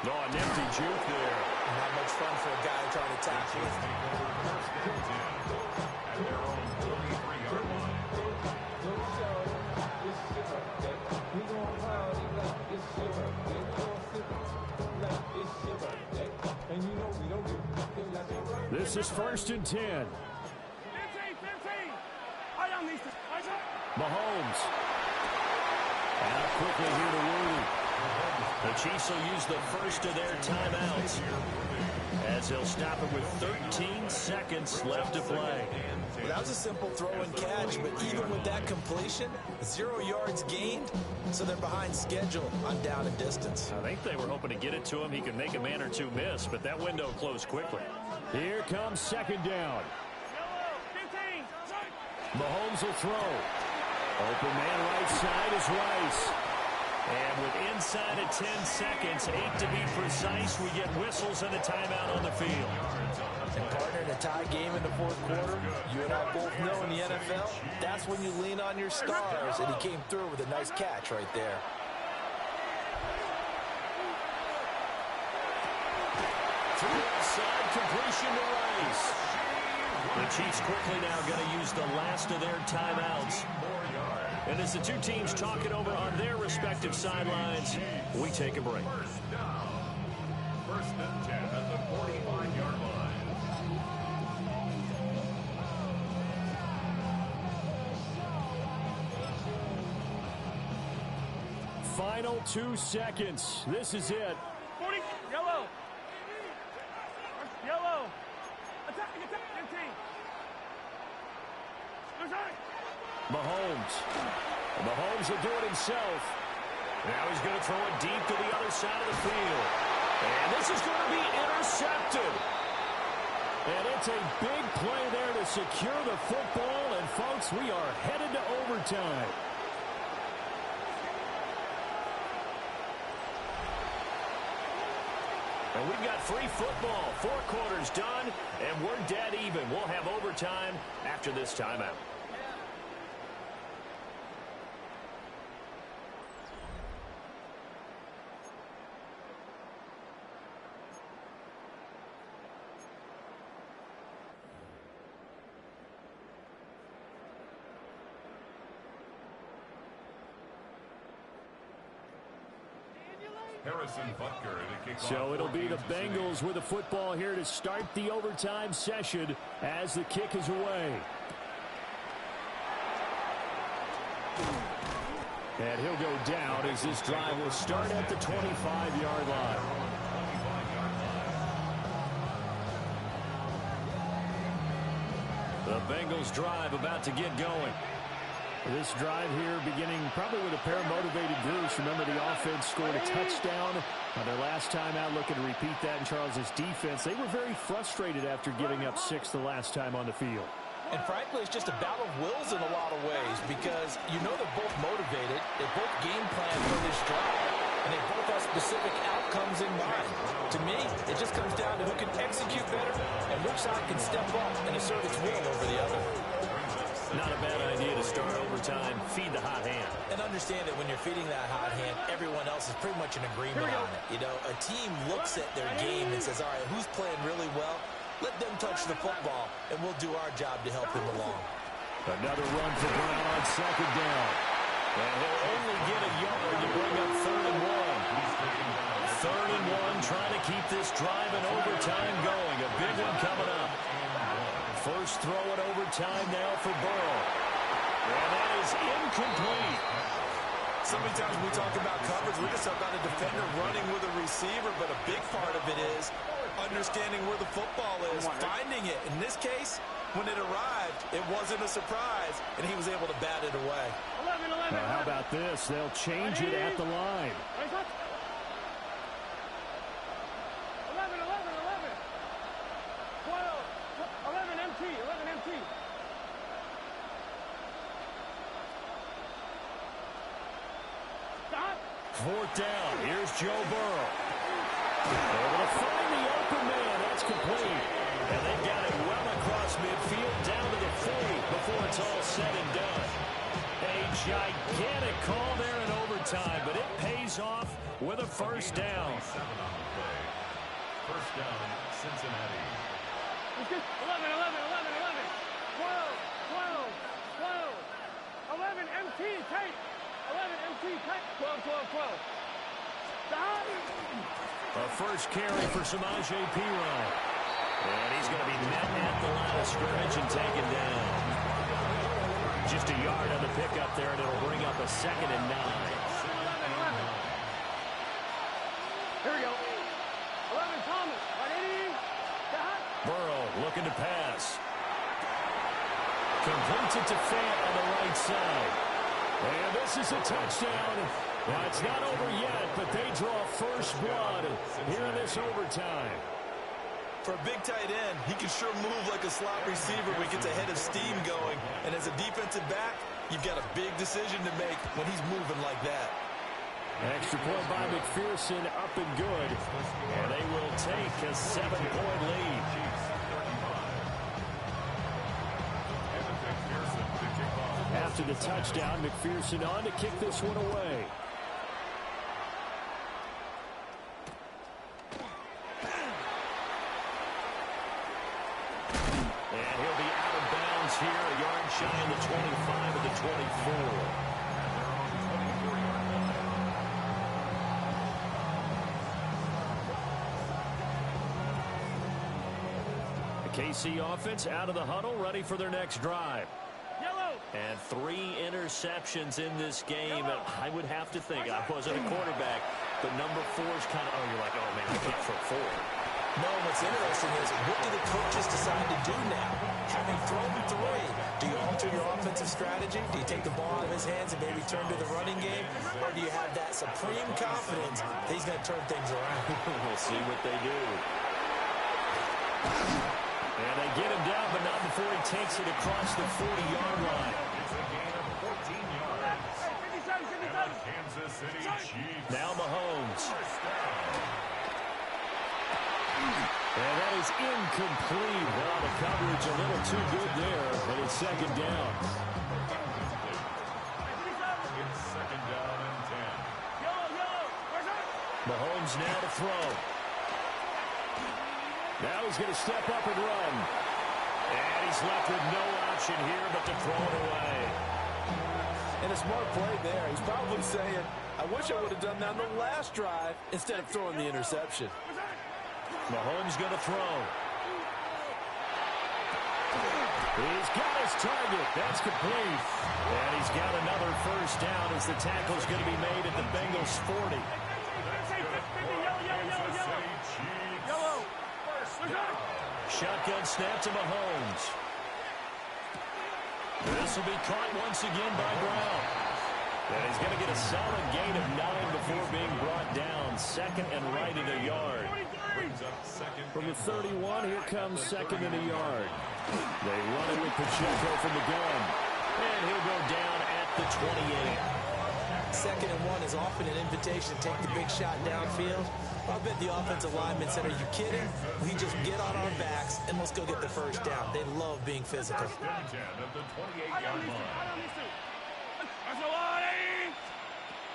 No, an empty juke there. Not much fun for a guy trying to tackle it. At their own 33-yard line. This is first and 10. 15. Mahomes. Out quickly here to Rooney. The Chiefs will use the first of their timeouts as they'll stop it with 13 seconds left to play. Well, that was a simple throw and catch, but even with that completion, 0 yards gained, so they're behind schedule on down and distance. I think they were hoping to get it to him. He could make a man or two miss, but that window closed quickly. Here comes second down. 15. Mahomes will throw. Open man right side is Rice. And with inside of 10 seconds, 8 to be precise, we get whistles and a timeout on the field. And partner, in a tie game in the fourth quarter, you and I both know in the NFL, that's when you lean on your stars, and he came through with a nice catch right there. to the outside, completion to Rice. The Chiefs quickly now going to use the last of their timeouts. And as the two teams talk it over on their respective sidelines, we take a break. First and 10 at the 45-yard line. Final 2 seconds. This is it. 40, yellow. Yellow. Attack, empty. Mahomes. Mahomes will do it himself. Now he's going to throw it deep to the other side of the field. And this is going to be intercepted. And it's a big play there to secure the football. And, folks, we are headed to overtime. And we've got free football. 4 quarters done, and we're dead even. We'll have overtime after this timeout. Harrison Butker to kick off. So it'll be the Bengals with the football here to start the overtime session as the kick is away. And he'll go down as this drive will start at the 25-yard line. The Bengals drive about to get going. This drive here beginning probably with a pair of motivated groups. Remember, the offense scored a touchdown on their last time out. Looking to repeat that in Charles's defense. They were very frustrated after giving up 6 the last time on the field. And frankly, it's just a battle of wills in a lot of ways because you know they're both motivated. They both game plan for this drive, and they both have specific outcomes in mind. To me, it just comes down to who can execute better and which side can step up and assert its will over the other. Not a bad idea to start overtime. Feed the hot hand. And understand that when you're feeding that hot hand, everyone else is pretty much in agreement on it. You know, a team looks at their game and says, all right, who's playing really well? Let them touch the football, and we'll do our job to help them along. Another run for Brown on second down. And he'll only get a yard to bring up 3rd and 1. 3rd and 1, trying to keep this drive in overtime going. A big one coming up. First throw in overtime now for Burrow. And that is incomplete. So many times when we talk about coverage, we're just about a defender running with a receiver, but a big part of it is understanding where the football is, finding it. In this case, when it arrived, it wasn't a surprise, and he was able to bat it away. 11. Now, how about this? They'll change it at the line. 11 MT. Stop. 4th down. Here's Joe Burrow. Able to find the open man. That's complete. And they've got it well across midfield down to the 40 before it's all said and done. A gigantic call there in overtime, but it pays off with a first down. First down, Cincinnati. 11. 11 MT tight. 11 MT tight. 12. Stop. A first carry for Samaje Perine. And he's going to be met at the line of scrimmage and taken down. Just a yard on the pickup there, and it'll bring up a 2nd and 9. 11. Here we go. 11 Thomas. Burrow looking to pass. Completes it to Fant on the right side. And this is a touchdown. Well, it's not over yet, but they draw first blood here in this overtime. For a big tight end, he can sure move like a slot receiver when he gets a head of steam going. And as a defensive back, you've got a big decision to make when he's moving like that. Extra point by McPherson, up and good. And they will take a 7-point lead. After the touchdown, McPherson on to kick this one away. shy of the 25 of the 24. KC offense out of the huddle, ready for their next drive. Yellow. And 3 interceptions in this game. And I would have to think, I wasn't a quarterback, but number 4 is kind of, you're like, oh, man, I can't throw 4. No, what's interesting is, what do the coaches decide to do now? Having thrown 3, do you alter your offensive strategy? Do you take the ball out of his hands and maybe turn to the running game? Or do you have that supreme confidence that he's going to turn things around? We'll see what they do. And they get him down, but not before he takes it across the 40-yard line. It's a gain of 14 yards. And the Kansas City Chiefs. Now Mahomes. And that is incomplete. Well, the coverage a little too good there, but it's second down. It's second down and 10. Mahomes now to throw. Now he's going to step up and run. And he's left with no option here but to throw it away. And a smart play there. He's probably saying, I wish I would have done that on the last drive instead of throwing the interception. Mahomes going to throw. He's got his target. That's complete. And he's got another first down as the tackle's going to be made at the Bengals 40. Shotgun snap to Mahomes. This will be caught once again by Brown. And he's going to get a solid gain of 9 before being brought down. Second and right in a yard. From the 31, here comes second and a yard. They run it with Pacheco from the gun. And he'll go down at the 28. Second and 1 is often an invitation to take the big shot downfield. I bet the offensive lineman said, are you kidding? We just get on our backs and let's go get the first down. They love being physical.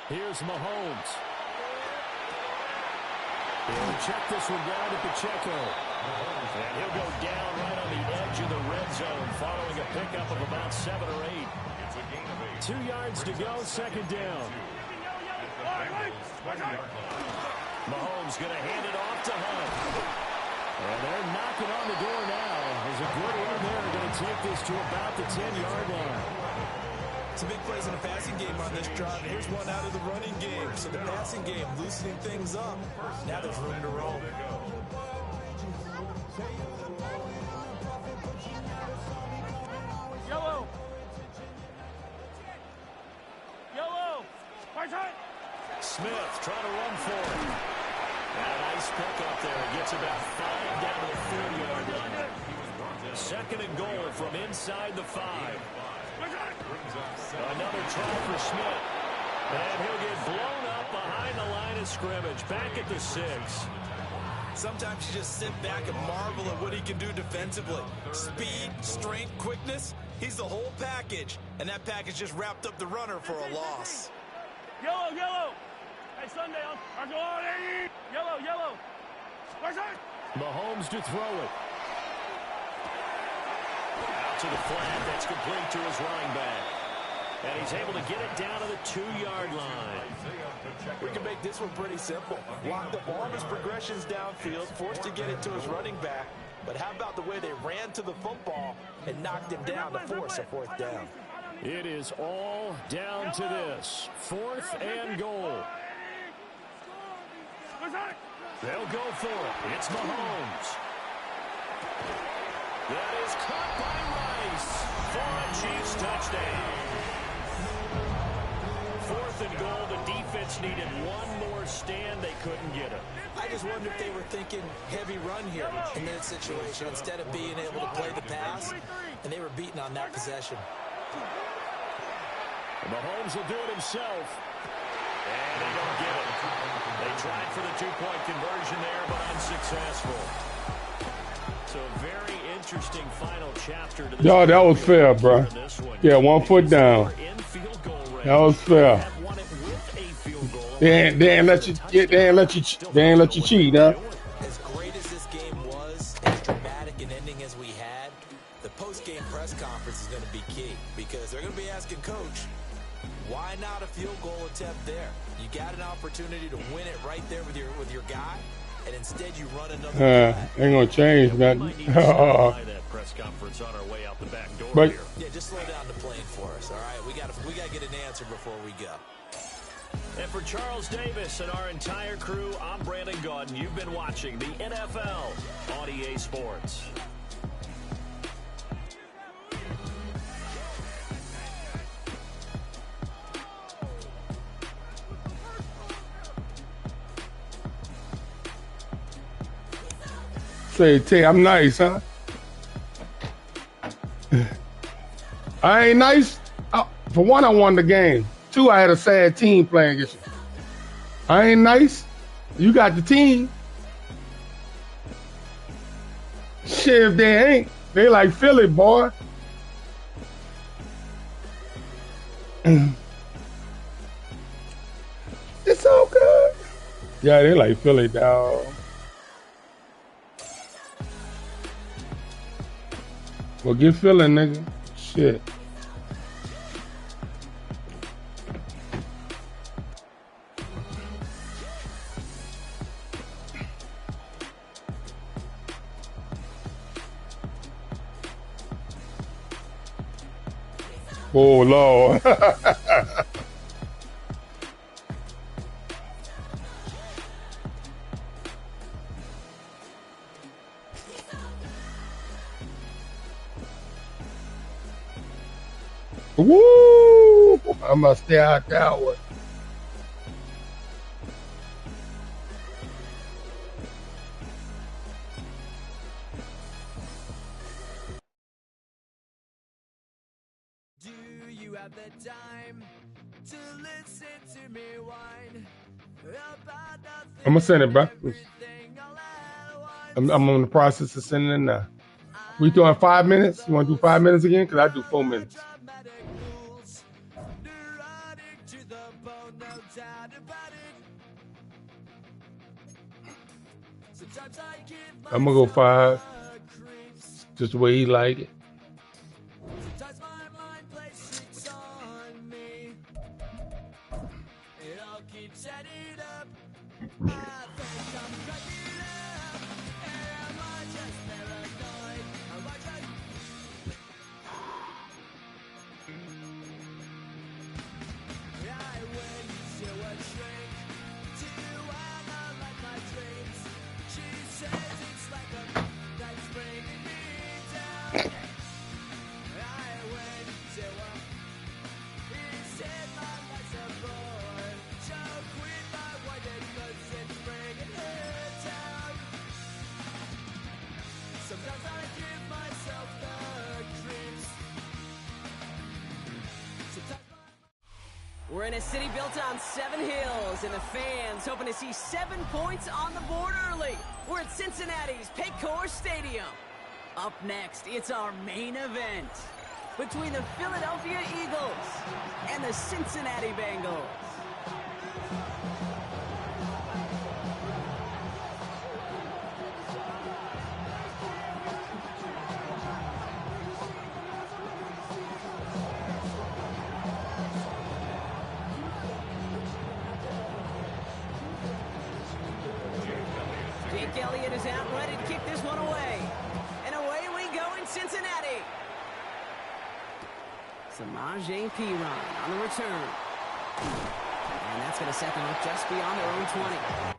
Here's Mahomes. He'll check this one down to Pacheco. And he'll go down right on the edge of the red zone following a pickup of about 7 or 8. 2 yards to go, second down. Mahomes going to hand it off to Hunt. And they're knocking on the door now. There's a good run there. Going to take this to about the 10-yard line. Some big plays in the passing game on this drive. Here's one out of the running game. So the passing game loosening things up. Now there's room to roll. Yellow. Yellow. Smith trying to run for it. And a nice pickup there. He gets about 5 down to the 4-yard line. Second and goal from inside the 5. Another try for Smith. And he'll get blown up behind the line of scrimmage. Back at the 6. Sometimes you just sit back and marvel at what he can do defensively. Speed, strength, quickness. He's the whole package. And that package just wrapped up the runner for a loss. Yellow, yellow. Hey, Sunday, I'm going. Yellow, yellow. Mahomes to throw it. Out to the flat. That's complete to his running back. And he's able to get it down to the 2-yard line. We can make this one pretty simple. Block the ball of his progressions downfield, forced to get it to his running back. But how about the way they ran to the football and knocked him down to force a 4th down? It is all down to this. 4th and goal. They'll go for it. It's Mahomes. That is caught by Rice for a Chiefs touchdown. 4th and goal. The defense needed one more stand. They couldn't get it. I just wonder if they were thinking heavy run here in that situation instead of being able to play the pass, and they were beaten on that possession. Mahomes will do it himself. And they don't get it. They tried for the 2-point conversion there, but unsuccessful. So a very interesting final chapter to this. Yo, that was fair, bro. Yeah, 1 foot down. That was fair. They ain't let you cheat, huh? As great as this game was, as dramatic an ending as we had, the post-game press conference is going to be key because they're going to be asking Coach, why not a field goal attempt there? You got an opportunity to win it right there with your guy, and instead you run another. Ain't gonna change nothing. That press conference on our way out the back door but here. Yeah, just slow down the plane for us. All right, we got to get an answer before we go. And for Charles Davis and our entire crew, I'm Brandon Gaudin. You've been watching the NFL on EA Sports. say, Tay, I'm nice, huh? I ain't nice. For one, I won the game. Two, I had a sad team playing against you. I ain't nice. You got the team. Shit, if they ain't, they like Philly, boy. It's all good. Yeah, they like Philly, dog. Well, get Philly, nigga. Shit. Oh, Lord. Woo! I must stay out that way. Do you have the time to listen to me whine about nothing? I'm gonna send it, bro. I'm on the process of sending it now. We doing 5 minutes? You want to do 5 minutes again? Because I do 4 minutes. I'm going to go 5. Just the way he like it. We're in a city built on 7 hills, and the fans hoping to see 7 points on the board early. We're at Cincinnati's Paycor Stadium. Up next, it's our main event between the Philadelphia Eagles and the Cincinnati Bengals. Jake Elliott is out ready to kick this one away. And away we go in Cincinnati. Samaje Perine on the return. And that's going to set them up just beyond their own 20.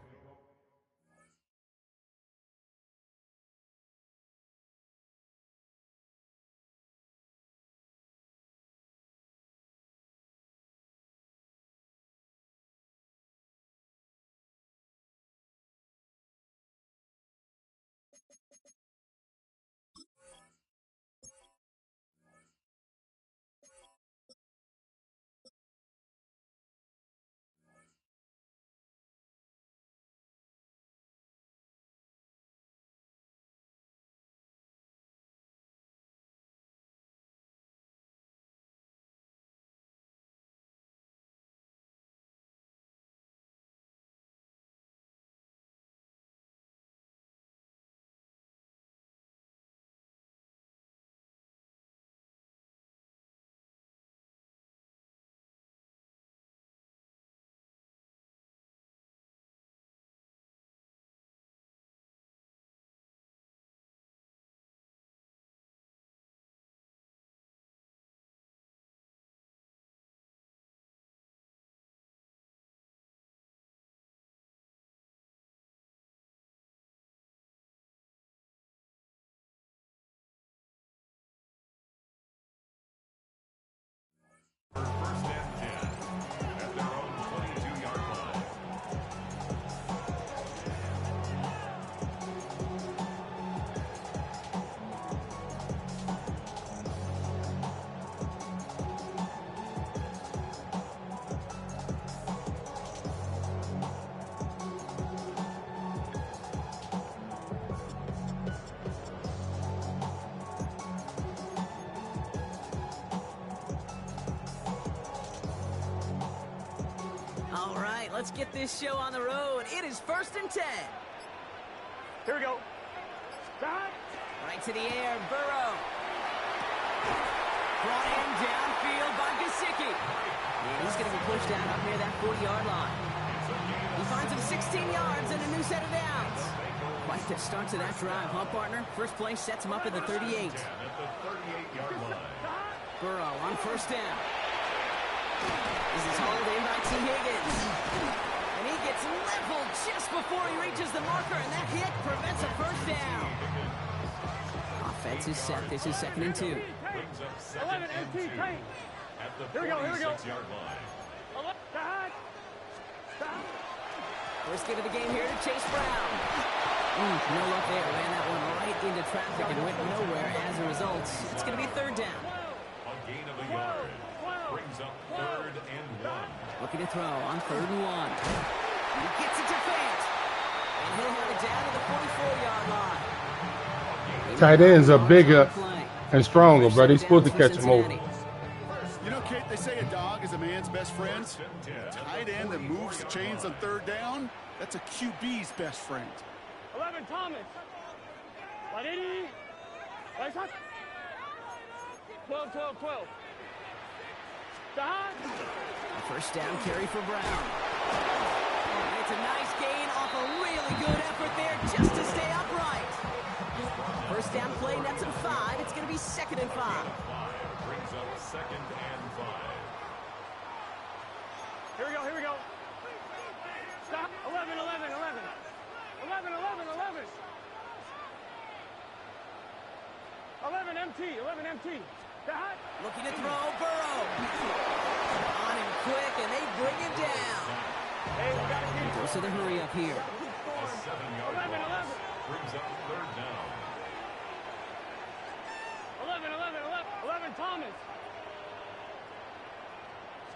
let's get this show on the road. It is 1st and 10. Here we go. Stop. Right to the air, Burrow. Brought in downfield by Gesicki. And he's going to be pushed out up near that 40-yard line. He finds him 16 yards and a new set of downs. Quite the start to that drive, huh, partner? First play sets him up at the 38. Burrow on 1st down. This is hauled in by T. Higgins. And he gets leveled just before he reaches the marker, and that hit prevents a 1st down. Offense is set. This is 2nd and 2. 11 MT tank. Here we go, here we go. First give of the game here to Chase Brown. No luck there. Ran that one right into traffic and went nowhere as a result. It's going to be 3rd down. A gain of a yard. Brings up 3rd and 1. Looking to throw on 3rd and 1. He gets it to Fant. And he'll have it down to the 44-yard line. Tight ends are bigger and stronger, bro. They're supposed to catch them over. You know, Kate, they say a dog is a man's best friend. A tight end that moves chains on 3rd down, that's a QB's best friend. 11 Thomas. 180. 12, 12, 12. Stop. A 1st down carry for Brown. And it's a nice gain off a really good effort there just to stay upright. 1st down play nets him 5. It's going to be 2nd and 5. Brings up 2nd and 5. Here we go, here we go. Stop. 11, 11, 11. 11, 11, 11. 11 MT, 11 MT. Stop. Looking to throw, Burrow. On him quick, and they bring him down. Hey, we got to keep Goes to the hurry up here. A 7-yard 11, 11. loss. Brings up 3rd down. 11, 11, 11. 11 Thomas.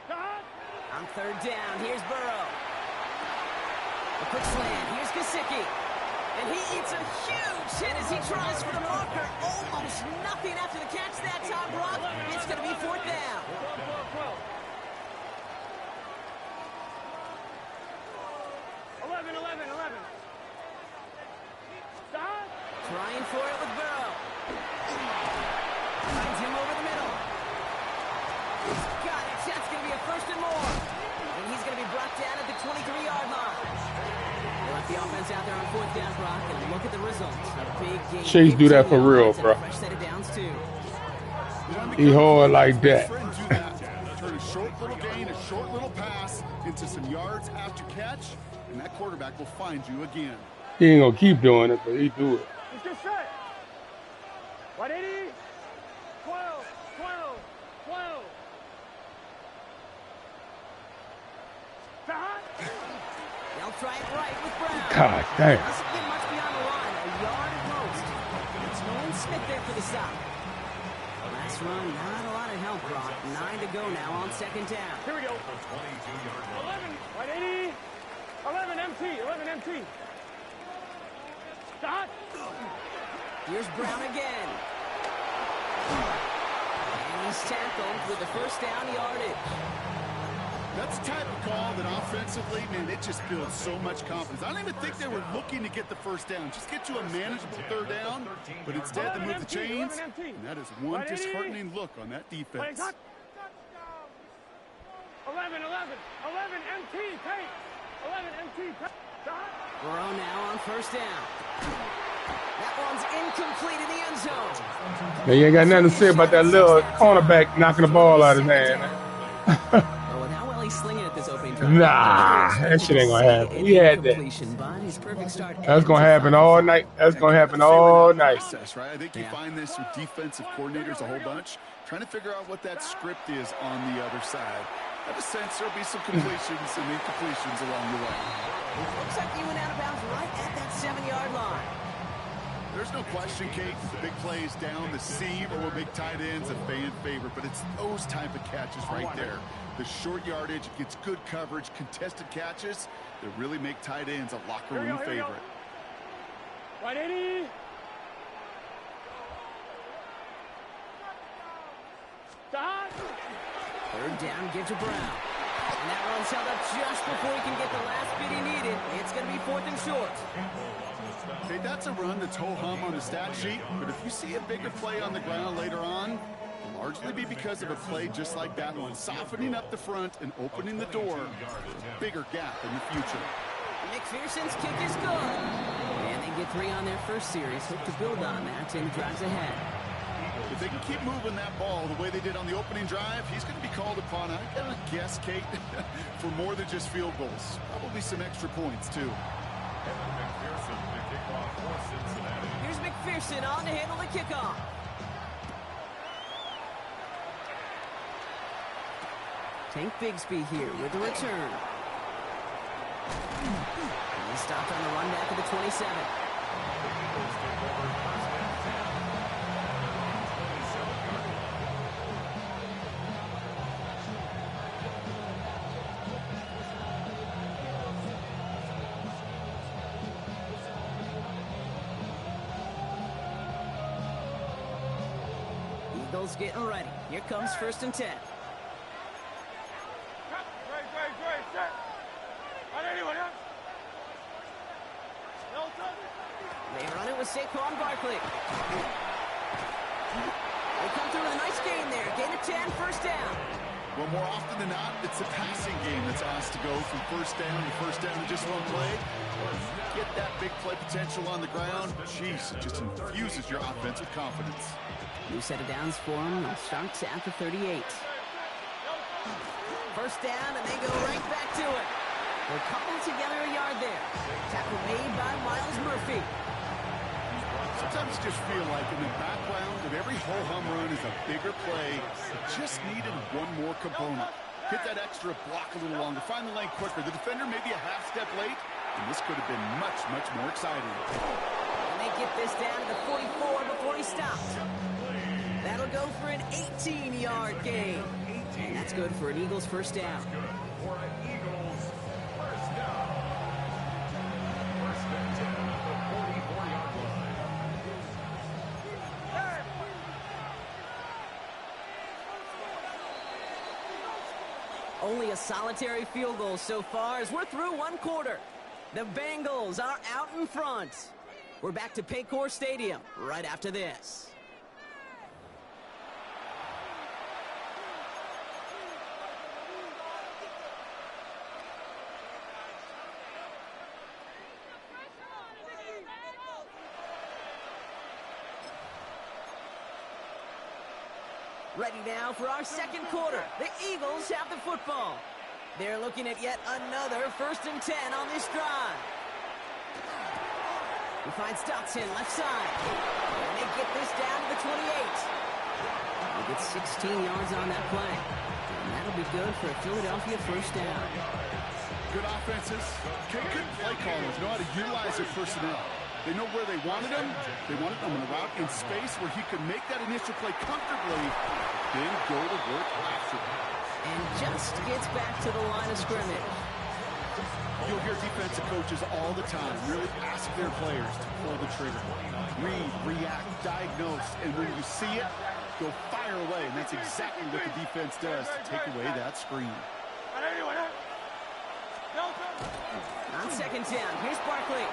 Stop. On 3rd down, here's Burrow. A quick slant, here's Gesicki. And he eats a huge hit as he tries for the marker. Almost nothing after the catch that time, Brock. It's going to be 4th down. 11, 11, 11. Stop. Trying for it with Burrow. Finds him over the middle. He's got it. That's going to be a 1st and more. And he's going to be brought down at the 23-yard line. They left the offense out there on 4th down, Brock, and look at the results. A big game. Chase do that for real, bro. Fresh set of downs, too. He hard like that. Turn a short little gain, a short little pass into some yards after catch, and that quarterback will find you again. He ain't gonna keep doing it, but he do it. Let's get set. 180. 12, 12, 12. Stop. They'll try it right with Brown. God damn. Doesn't get much beyond the line. A yard at most. It's Nolan Smith there for the stop. Last run, not a lot of help, Brock. 9 to go now on 2nd down. Here we go. 11, 180. 11 MT, 11 MT. Stop. Here's Brown again. And he's tackled with the 1st down yardage. That's the type of call that offensively, man, it just builds so much confidence. I don't even think they were looking to get the 1st down. Just get you a manageable 3rd down, but instead they move the chains, and that is one disheartening look on that defense. 11, 11, 11 MT, take. 11 MT, take. Burrow now on 1st down. That one's incomplete in the end zone. Man, you ain't got nothing to say about that little cornerback knocking the ball out of his hand. Well, with how well he's slinging it this opening drive. Nah, that shit ain't gonna happen. He had that. That's gonna happen all night. That's gonna happen all night. Right? I think you find this with defensive coordinators a whole bunch, trying to figure out what that script is on the other side. I have a sense there'll be some completions and incompletions along the way. Looks like he went out of bounds right at that 7-yard line. There's no question, Kate, big plays down the seam or big tight ends a fan favorite, but it's those type of catches right there. The short yardage, gets good coverage, contested catches that really make tight ends a locker room favorite. 180. Stop. 3rd down, give to Brown. And that run's held up just before he can get the last bit he needed. It's going to be 4th and short. Okay, that's a run that's ho-hum on the stat sheet, but if you see a bigger play on the ground later on, it'll largely be because of a play just like that one, softening up the front and opening the door for a bigger gap in the future. McPherson's kick is good. And they get 3 on their first series. Hope to build on that in the drives ahead. If they can keep moving that ball the way they did on the opening drive, he's going to be called upon, I gotta guess, Kate, for more than just field goals. Probably some extra points, too. McPherson to kick off for Cincinnati. Here's McPherson on to handle the kickoff. Tank Bigsby here with the return. And he stopped on the run back of the 27. Eagles getting ready. Here comes 1st and 10. They run it with Saquon Barkley. They come through with a nice gain there. Gain of 10, 1st down. Well, more often than not, it's a passing game that's asked to go from 1st down in just one play. Get that big play potential on the ground. Jeez, it just infuses your offense with confidence. New set of downs for them. They'll start at the 38. 1st down, and they go right back to it. They're coupled together a yard there. Tackle made by Myles Murphy. Sometimes you just feel like in the background of every ho-hum run is a bigger play. It just needed one more component. Hit that extra block a little longer. Find the lane quicker. The defender may be a half step late, and this could have been much, much more exciting. And they get this down to the 44 before he stopped. That'll go for an 18-yard gain. And that's good for an Eagles 1st down. For an Eagles first down. 1st and 10 at the 44-yard line. Only a solitary field goal so far as we're through 1 quarter. The Bengals are out in front. We're back to Paycor Stadium right after this. Ready now for our 2nd quarter. The Eagles have the football. They're looking at yet another 1st and 10 on this drive. We find Dotson left side. And they get this down to the 28. They get 16 yards on that play. And that'll be good for a Philadelphia 1st down. Good offenses. Good play callers know how to utilize their personnel. They know where they wanted him. They wanted him in a route in space where he could make that initial play comfortably, then go to work after. And just gets back to the line of scrimmage. You'll hear defensive coaches all the time really ask their players to pull the trigger. Read, react, diagnose, and when you see it, go fire away. And that's exactly what the defense does to take away that screen. On 2nd down, here's Barkley.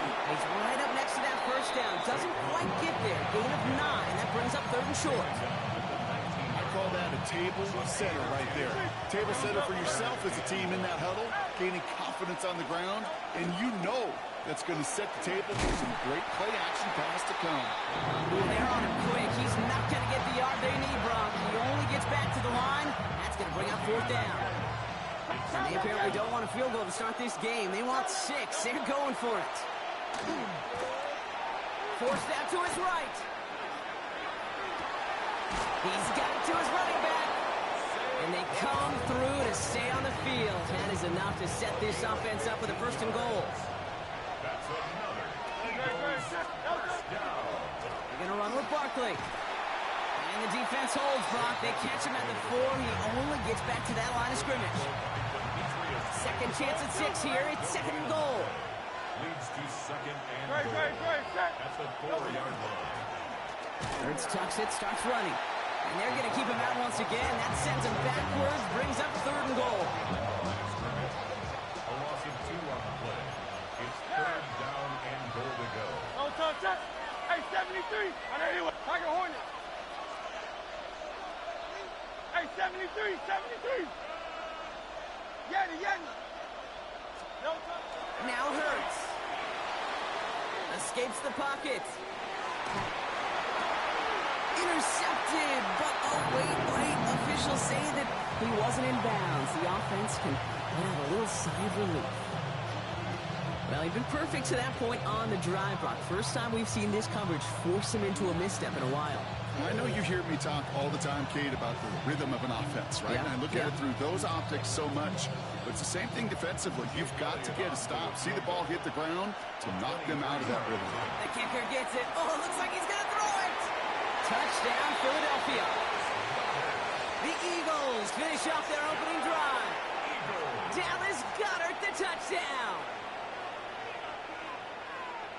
He's right up next to that 1st down. Doesn't quite get there. Gain of 9. That brings up 3rd and short. I call that a table setter right there. Table setter for yourself as a team in that huddle, gaining confidence on the ground, and you know that's going to set the table for some great play action pass to come. They're on him quick. He's not going to get the yard they need, Brock. He only gets back to the line. That's going to bring up 4th down. And they apparently don't want a field goal to start this game. They want 6. They're going for it. Forced out to his right. He's got it to his running back. And they come through to stay on the field. That is enough to set this offense up with a 1st and goal. That's another first down. They're going to run with Barkley. And the defense holds, Brock. They catch him at the 4. He only gets back to that line of scrimmage. 2nd chance at 6 here. It's 2nd and goal. Leads to 2nd and goal at the 4-yard line. Hurts tucks it, starts running. And they're going to keep him out once again. That sends him backwards, brings up 3rd and goal. A loss of 2 on the play. It's 3rd down and goal to go. Oh, touch. Hey, 73. I know you. Tiger Hornet. Hey, 73. Yeti. No touch. Now Hurts. Escapes the pocket. Intercepted, but oh, wait. Officials say that he wasn't in bounds. The offense can let out a little sigh of relief. Well, he'd been perfect to that point on the drive, Brock. First time we've seen this coverage force him into a misstep in a while. I know you hear me talk all the time, Kate, about the rhythm of an offense, right? Yeah. And I look at it through those optics so much. But it's the same thing defensively. You've got to get a stop, see the ball hit the ground to knock them out of that rhythm. The kicker gets it. Oh, it looks like he's going to throw it. Touchdown, Philadelphia. The Eagles finish off their opening drive. Dallas Goedert, the touchdown.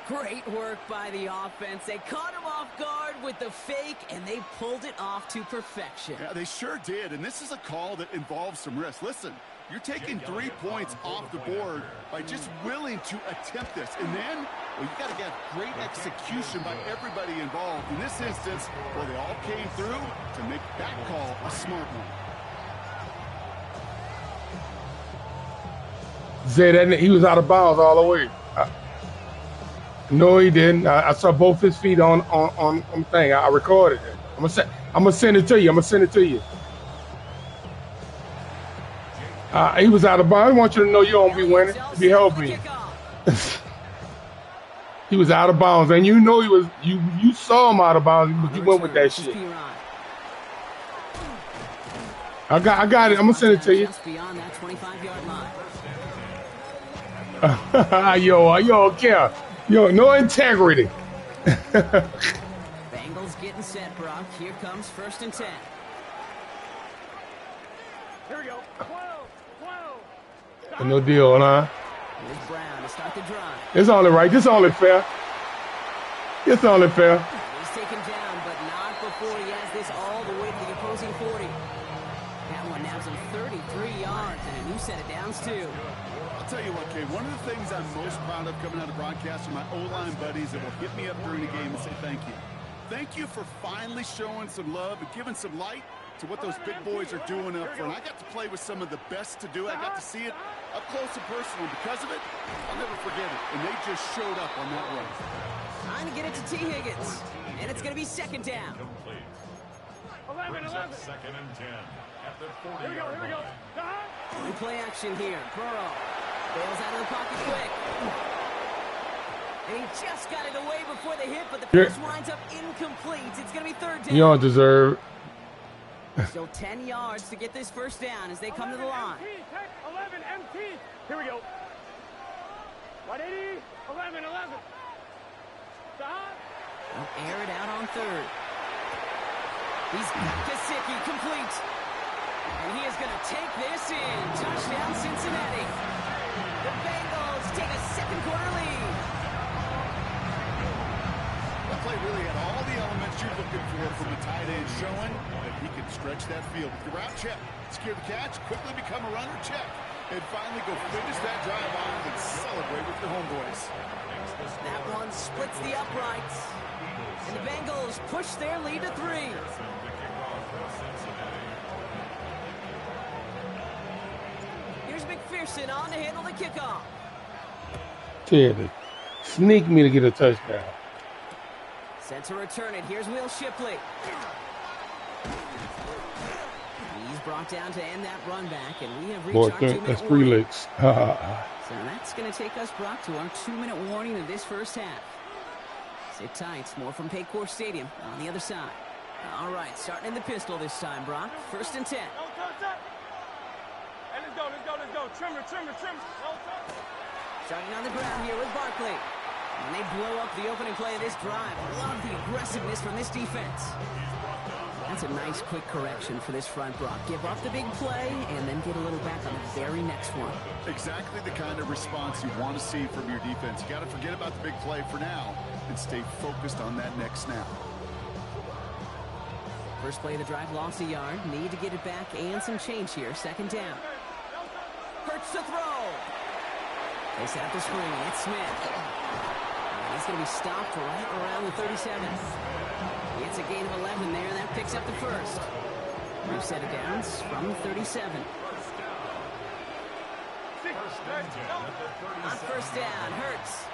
Great work by the offense. They caught him off guard with the fake, and they pulled it off to perfection. Yeah, they sure did, and this is a call that involves some risk. Listen, you're taking 3 points off the board by just willing to attempt this. And then, well, you got to get great execution by everybody involved. In this instance, well, they all came through to make that call a smart one. Zay, that he was out of bounds all the way. No, he didn't. I saw both his feet on thing. I recorded it. I'm gonna send it to you. He was out of bounds. I want you to know you don't be winning. Be helping. He was out of bounds, and you know he was. You saw him out of bounds, but you went with that shit. I got it. I'm gonna send it to you. Just beyond that 25-yard line. Yo, care. Yo, no integrity. Bengals getting set, Brock. Here comes 1st and 10. Here we go. 12. No deal, huh? Here's Brown to start the drive. It's only right. It's only fair. It's only fair. He's taken down, but not before he has this all the way to the opposing 40. That one nabs him 33 yards and a new set of downs, too. I'll tell you what, Kate, one of the things I'm most proud of coming out of broadcast are my O-line buddies that will hit me up during the game and say thank you. Thank you for finally showing some love and giving some light to what those big boys are doing up front. I got to play with some of the best to do it. I got to see it up close and personal. Because of it, I'll never forget it. And they just showed up on that run. Trying to get it to T. Higgins. And it's going to be 2nd down. 11. 2nd and 10 at the 40-yard line. Here we go. New play action here. Burrow bails out of the pocket quick. And he just got it away before the hit, but the pass winds up incomplete. It's going to be 3rd down. You don't deserve. Still 10 yards to get this 1st down as they come to the line. 11 MT. Here we go. 180. 11. Stop. They'll air it out on 3rd. He's got Gesicki complete. And he is going to take this in. Touchdown, Cincinnati. The Bengals take a 2nd quarter lead. That play really had all the elements you're looking for from a tight end, showing that he can stretch that field. With the route, check. Secure the catch, quickly become a runner, check. And finally go finish that drive off and celebrate with your homeboys. That one splits the uprights. And the Bengals push their lead to 3. Here's McPherson on to handle the kickoff. Kid, sneak me to get a touchdown. Set to return it. Here's Will Shipley. He's brought down to end that run back, and we have reached our 2-minute That's 3 warning. licks. So that's going to take us, Brock, to our 2-minute warning of this 1st half. Sit tight. More from Paycor Stadium on the other side. All right, starting in the pistol this time, Brock. 1st and 10. No touch. Hey, let's go. Trimmer. No touch. Starting on the ground here with Barkley. And they blow up the opening play of this drive. Love the aggressiveness from this defense. That's a nice quick correction for this front, Brock. Give up the big play and then get a little back on the very next one. Exactly the kind of response you want to see from your defense. You got to forget about the big play for now and stay focused on that next snap. First play of the drive lost a yard. Need to get it back and some change here. Second down. Hurts to throw. They set up the screen. It's Smith. He's going to be stopped right around the 37. It's a gain of 11 there. That picks up the first. New set of downs from the 37. On first down, Hurts.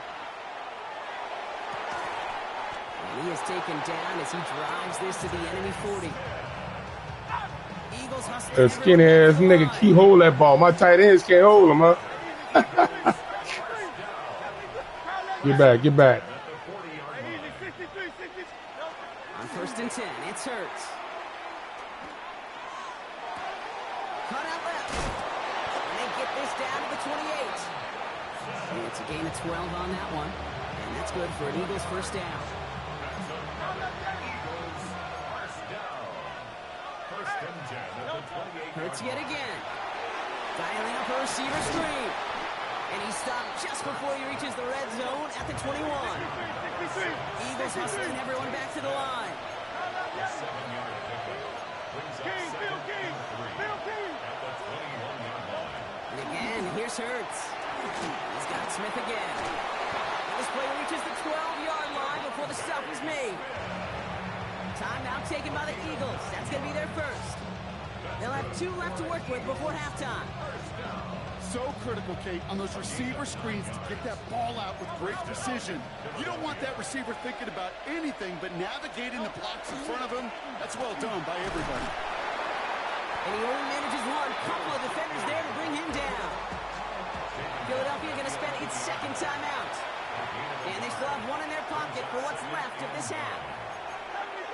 And he is taken down as he drives this to the enemy 40. Eagles hustling. That skinny ass nigga keep hold that ball. My tight ends can't hold him, huh? Get back, get back. On first and 10, it's Hurts. Cut out left. And they get this down to the 28. And it's a gain of 12 on that one. And that's good for an Eagles first down. Hurts yet again. Dialing up a receiver screen. And he's stopped just before he reaches the red zone at the 21. Eagles hustling everyone back to the line. And again, here's Hurts. He's got Smith again. This play reaches the 12-yard line before the stop is made. Timeout taken by the Eagles. That's going to be their first. They'll have 2 left to work with before halftime. So critical, Kate, on those receiver screens to get that ball out with great precision. You don't want that receiver thinking about anything but navigating the blocks in front of him. That's well done by everybody. And he only manages one. Couple of defenders there to bring him down. Philadelphia going to spend its second timeout. And they still have one in their pocket for what's left of this half.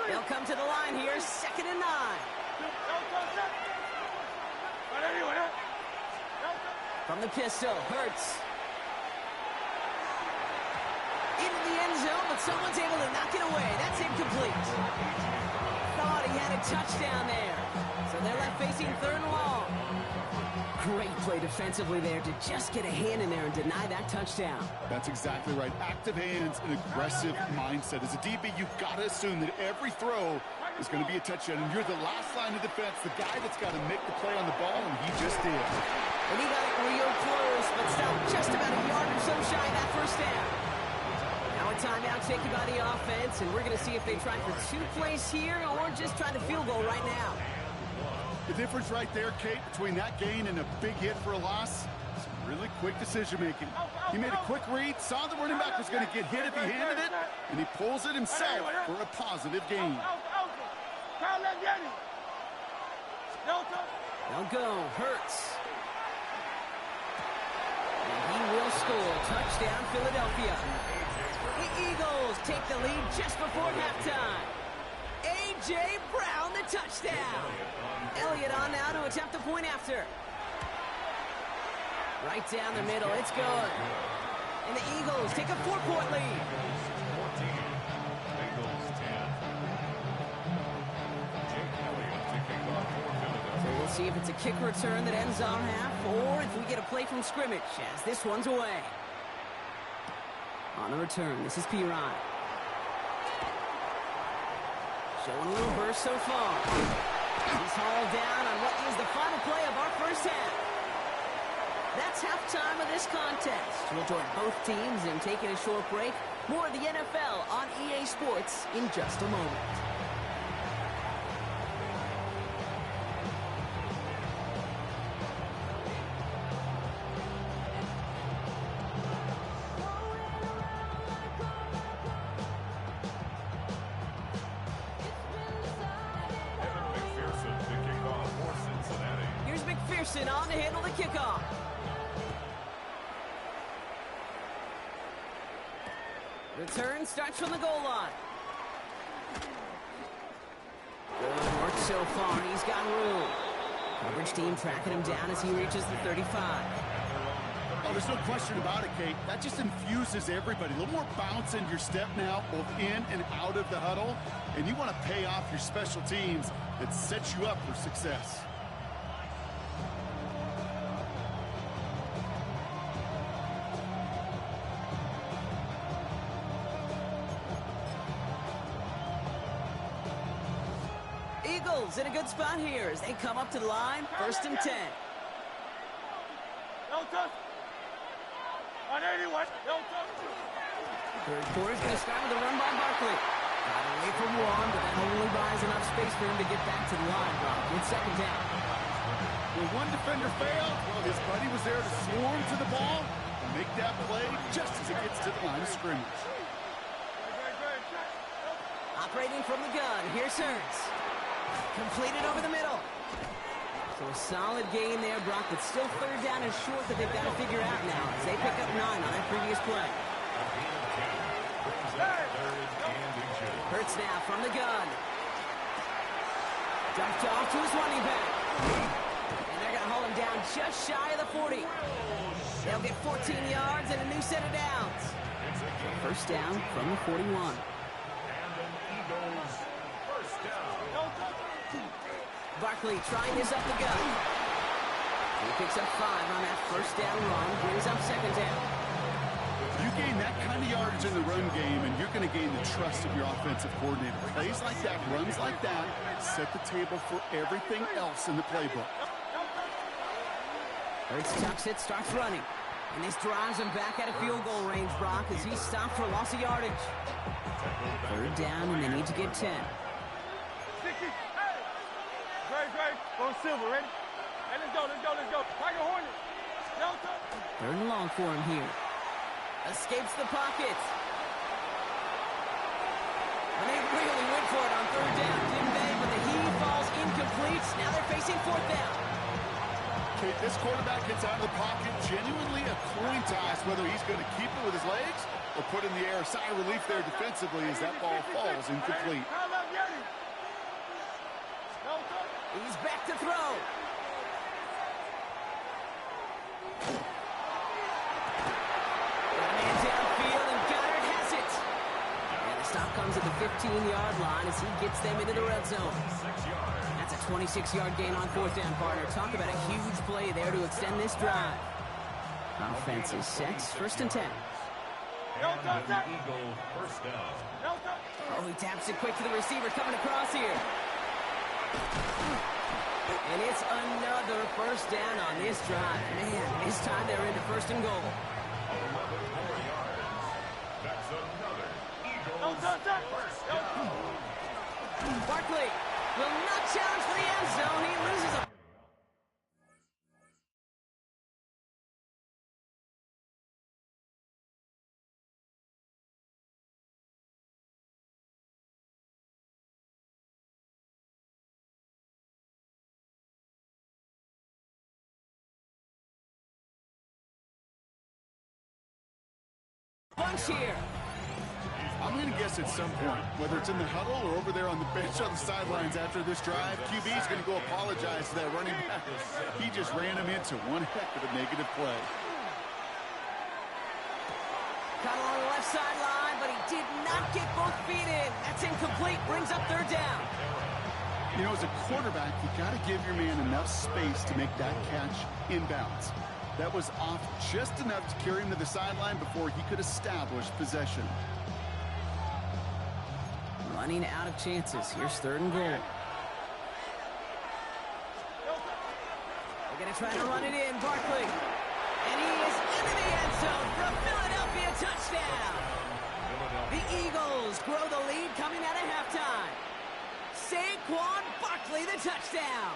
They'll come to the line here, 2nd and 9. From the pistol, Hurts. Into the end zone, but someone's able to knock it away. That's incomplete. Thought he had a touchdown there. So they're left facing 3rd and long. Great play defensively there to just get a hand in there and deny that touchdown. That's exactly right. Active hands and aggressive mindset. As a DB, you've got to assume that every throw is going to be a touchdown. And you're the last line of defense, the guy that's got to make the play on the ball, and he just did. And he got it real close, but stopped just about a yard or so shy of that first down. Now a timeout taken by the offense, and we're going to see if they try for 2 plays here or just try the field goal right now. The difference right there, Kate, between that gain and a big hit for a loss, is really quick decision-making. He made a quick read, saw the running back was going to get hit if he handed it, and he pulls it himself for a positive gain. They'll go. Hurts. And he will score. Touchdown, Philadelphia. The Eagles take the lead just before halftime. A.J. Brown, the touchdown. Elliott on now to attempt the point after. Right down the middle. It's good. And the Eagles take a 4-point lead. So we'll see if it's a kick return that ends our half or if we get a play from scrimmage as this one's away. On the return, this is Piran. Showing a little burst so far. He's hauled down on what is the final play of our first half. That's halftime of this contest. We'll join both teams in taking a short break. More of the NFL on EA Sports in just a moment. On to handle the kickoff. Return starts from the goal line. Good work so far. He's got room. Coverage team tracking him down as he reaches the 35. Oh, there's no question about it, Kate. That just infuses everybody. A little more bounce in your step now, both in and out of the huddle. And you want to pay off your special teams that sets you up for success. Eagles in a good spot here as they come up to the line, 1st and 10. Third quarter's going to start with a run by Barkley. Got away from one, but that only buys enough space for him to get back to the line, Brock. It's 2nd down. When one defender failed, well, his buddy was there to swarm to the ball and make that play just as it gets to the line of scrimmage. Operating from the gun, here's Hurts. Completed over the middle. So a solid gain there, Brock, but still 3rd down and short that they've got to figure out now as they pick up 9 on that previous play. Hurts now from the gun. Dumped off to his running back. And they're going to hold him down just shy of the 40. They'll get 14 yards and a new set of downs. 1st down from the 41. Barkley trying this up the gut. He picks up 5 on that 1st down run, brings up 2nd down. You gain that kind of yardage in the run game, and you're going to gain the trust of your offensive coordinator. Plays like that, runs like that, set the table for everything else in the playbook. Hurts tucks it, starts running. And this drives him back out of field goal range, Brock, as he's stopped for loss of yardage. 3rd down, and they need to get 10. Great. Go Silver, ready? Hey, let's go. Tiger Hornet. 3rd and long for him here. Escapes the pocket. And they really went for it on 3rd down, didn't they? But the heave falls incomplete. Now they're facing 4th down. Kate, this quarterback gets out of the pocket, genuinely a coin toss whether he's going to keep it with his legs or put in the air. Sigh of relief there defensively as that ball falls incomplete. He's back to throw. Got a man downfield, and Goddard has it. And the stop comes at the 15-yard line as he gets them into the red zone. That's a 26-yard gain on 4th down, partner. Talk about a huge play there to extend this drive. Offense is set. 1st and 10. Oh, he taps it quick to the receiver coming across here. And it's another 1st down on this drive. Man, this time they're into 1st and goal. Barkley will not challenge for the end zone. He loses a... bunch here. I'm going to guess at some point, whether it's in the huddle or over there on the bench on the sidelines after this drive, QB is going to go apologize to that running back. He just ran him into one heck of a negative play. Caught along the left sideline, but he did not get both feet in. That's incomplete. Brings up 3rd down. You know, as a quarterback, you got to give your man enough space to make that catch inbounds. That was off just enough to carry him to the sideline before he could establish possession. Running out of chances. Here's 3rd and goal. They're going to try to run it in. Barkley. And he is into the end zone for a Philadelphia touchdown. The Eagles grow the lead coming out of halftime. Saquon Barkley, the touchdown.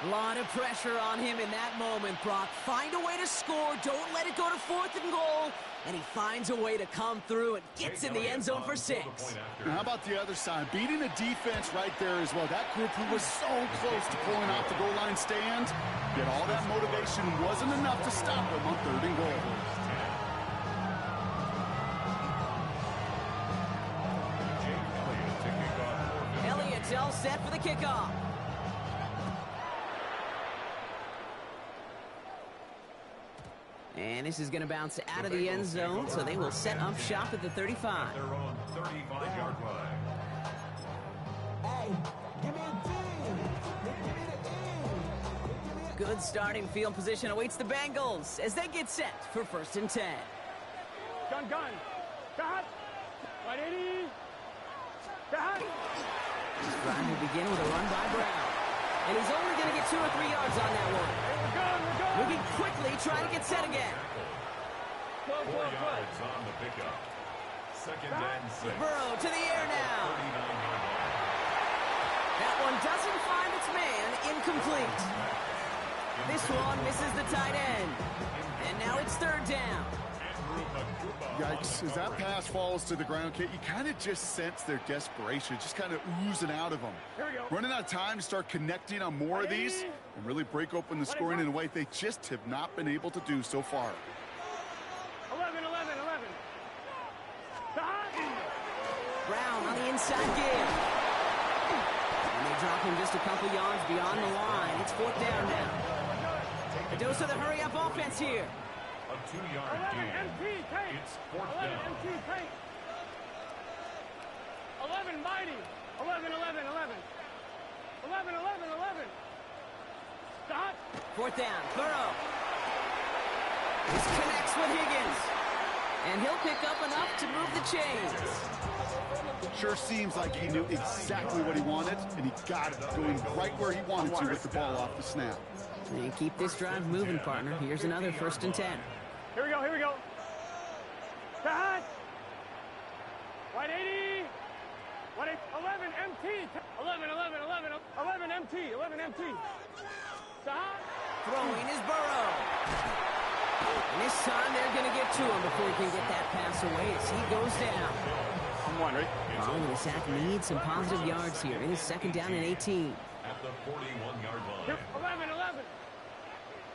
A lot of pressure on him in that moment, Brock. Find a way to score. Don't let it go to 4th and goal. And he finds a way to come through and gets in the end zone for 6. Now, how about the other side? Beating a defense right there as well. That group who was so close to pulling off the goal line stand, yet all that motivation wasn't enough to stop them on 3rd and goal. Elliott's all set for the kickoff. And this is going to bounce out of the end zone, so they will set up shop at the 35. They're on 35-yard line. Good starting field position awaits the Bengals as they get set for 1st and 10. Gun. Cut. 180. Cut. This drive will begin with a run by Brown. And he's only going to get 2 or 3 yards on that one. Moving quickly, trying to get set again. 4 yards on the pickup. 2nd and 6. Burrow to the air now. That one doesn't find its man. Incomplete. This one misses the tight end. And now it's 3rd down. Yikes, as that pass falls to the ground, Kate, you kind of just sense their desperation, just kind of oozing out of them. Running out of time to start connecting on more of these and really break open the scoring in a way they just have not been able to do so far. 11. Brown on the inside give. And they drop him just a couple yards beyond the line. It's 4th down now. A dose of the hurry-up offense here. A 2-yard gain. It's 4th down. 11 mighty. 11. 11. Stop. 4th down. Burrow. This connects with Higgins. And he'll pick up enough to move the chains. Sure seems like he knew exactly what he wanted, and he got it going right where he wanted to with the ball off the snap. And keep this drive moving, partner. Here's another 1st and 10. Here we go. Cut. White 80. 11 MT. 11 MT. Stop. Throwing is Burrow. And this time they're going to get to him before he can get that pass away as he goes down. Following the sack needs some positive yards here. It is 2nd down and 18. At the 41-yard line. 11.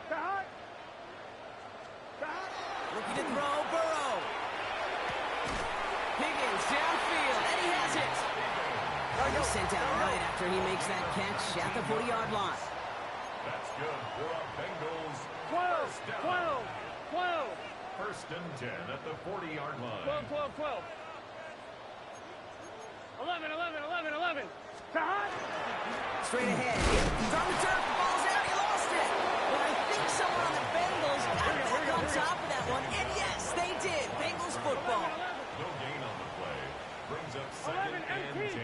Cut. Looking to throw, Burrow. Higgins downfield, and he has it. He's sent out right after he makes that catch at the 40-yard line. That's good for a Bengals 12. 1st and 10 at the 40-yard line. 12. 11. Cut. Straight ahead. From the turf, the ball's out. He lost it. But I think someone on the Bengals got back on top of that one. And yes, they did. Bengals football. No gain on the play. Brings up 2nd and 10.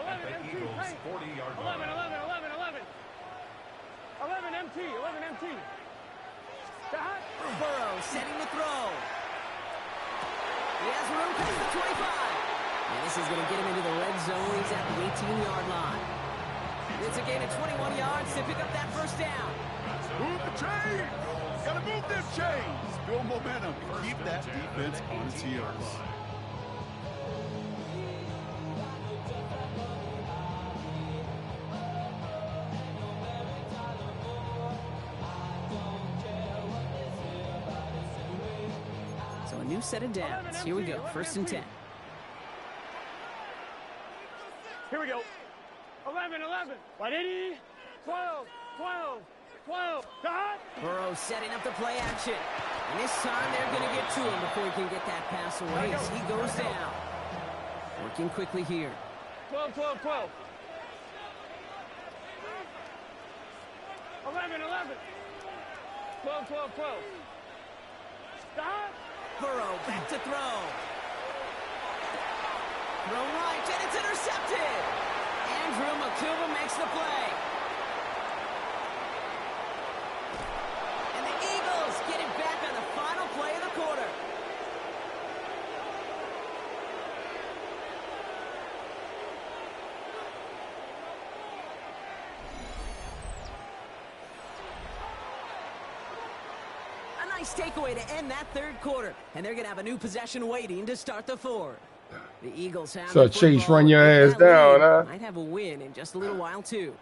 At the Eagles' 40-yard line. 11 MT. Cut. Burrow setting the throw. He has room past the 25. And this is going to get him into the red zone. He's at the 18-yard line. It's a gain of 21 yards to pick up that 1st down. Move the chains! Gotta move them chains! Build momentum. Keep that defense on its heels. So a new set of downs. Here we go. 1st and 10. Here we go. 11. White 80. 12. Cut. Burrow setting up the play action. And this time they're going to get to him before he can get that pass away as he goes down. Working quickly here. 12. 11. 12. Stop. Burrow back to throw. Throw right, and it's intercepted. Andrew Makuba makes the play. And the Eagles get it back on the final play of the quarter. A nice takeaway to end that 3rd quarter. And they're going to have a new possession waiting to start the 4th. The Eagles have so Chase run your ass down, huh? Might have a win in just a little while too.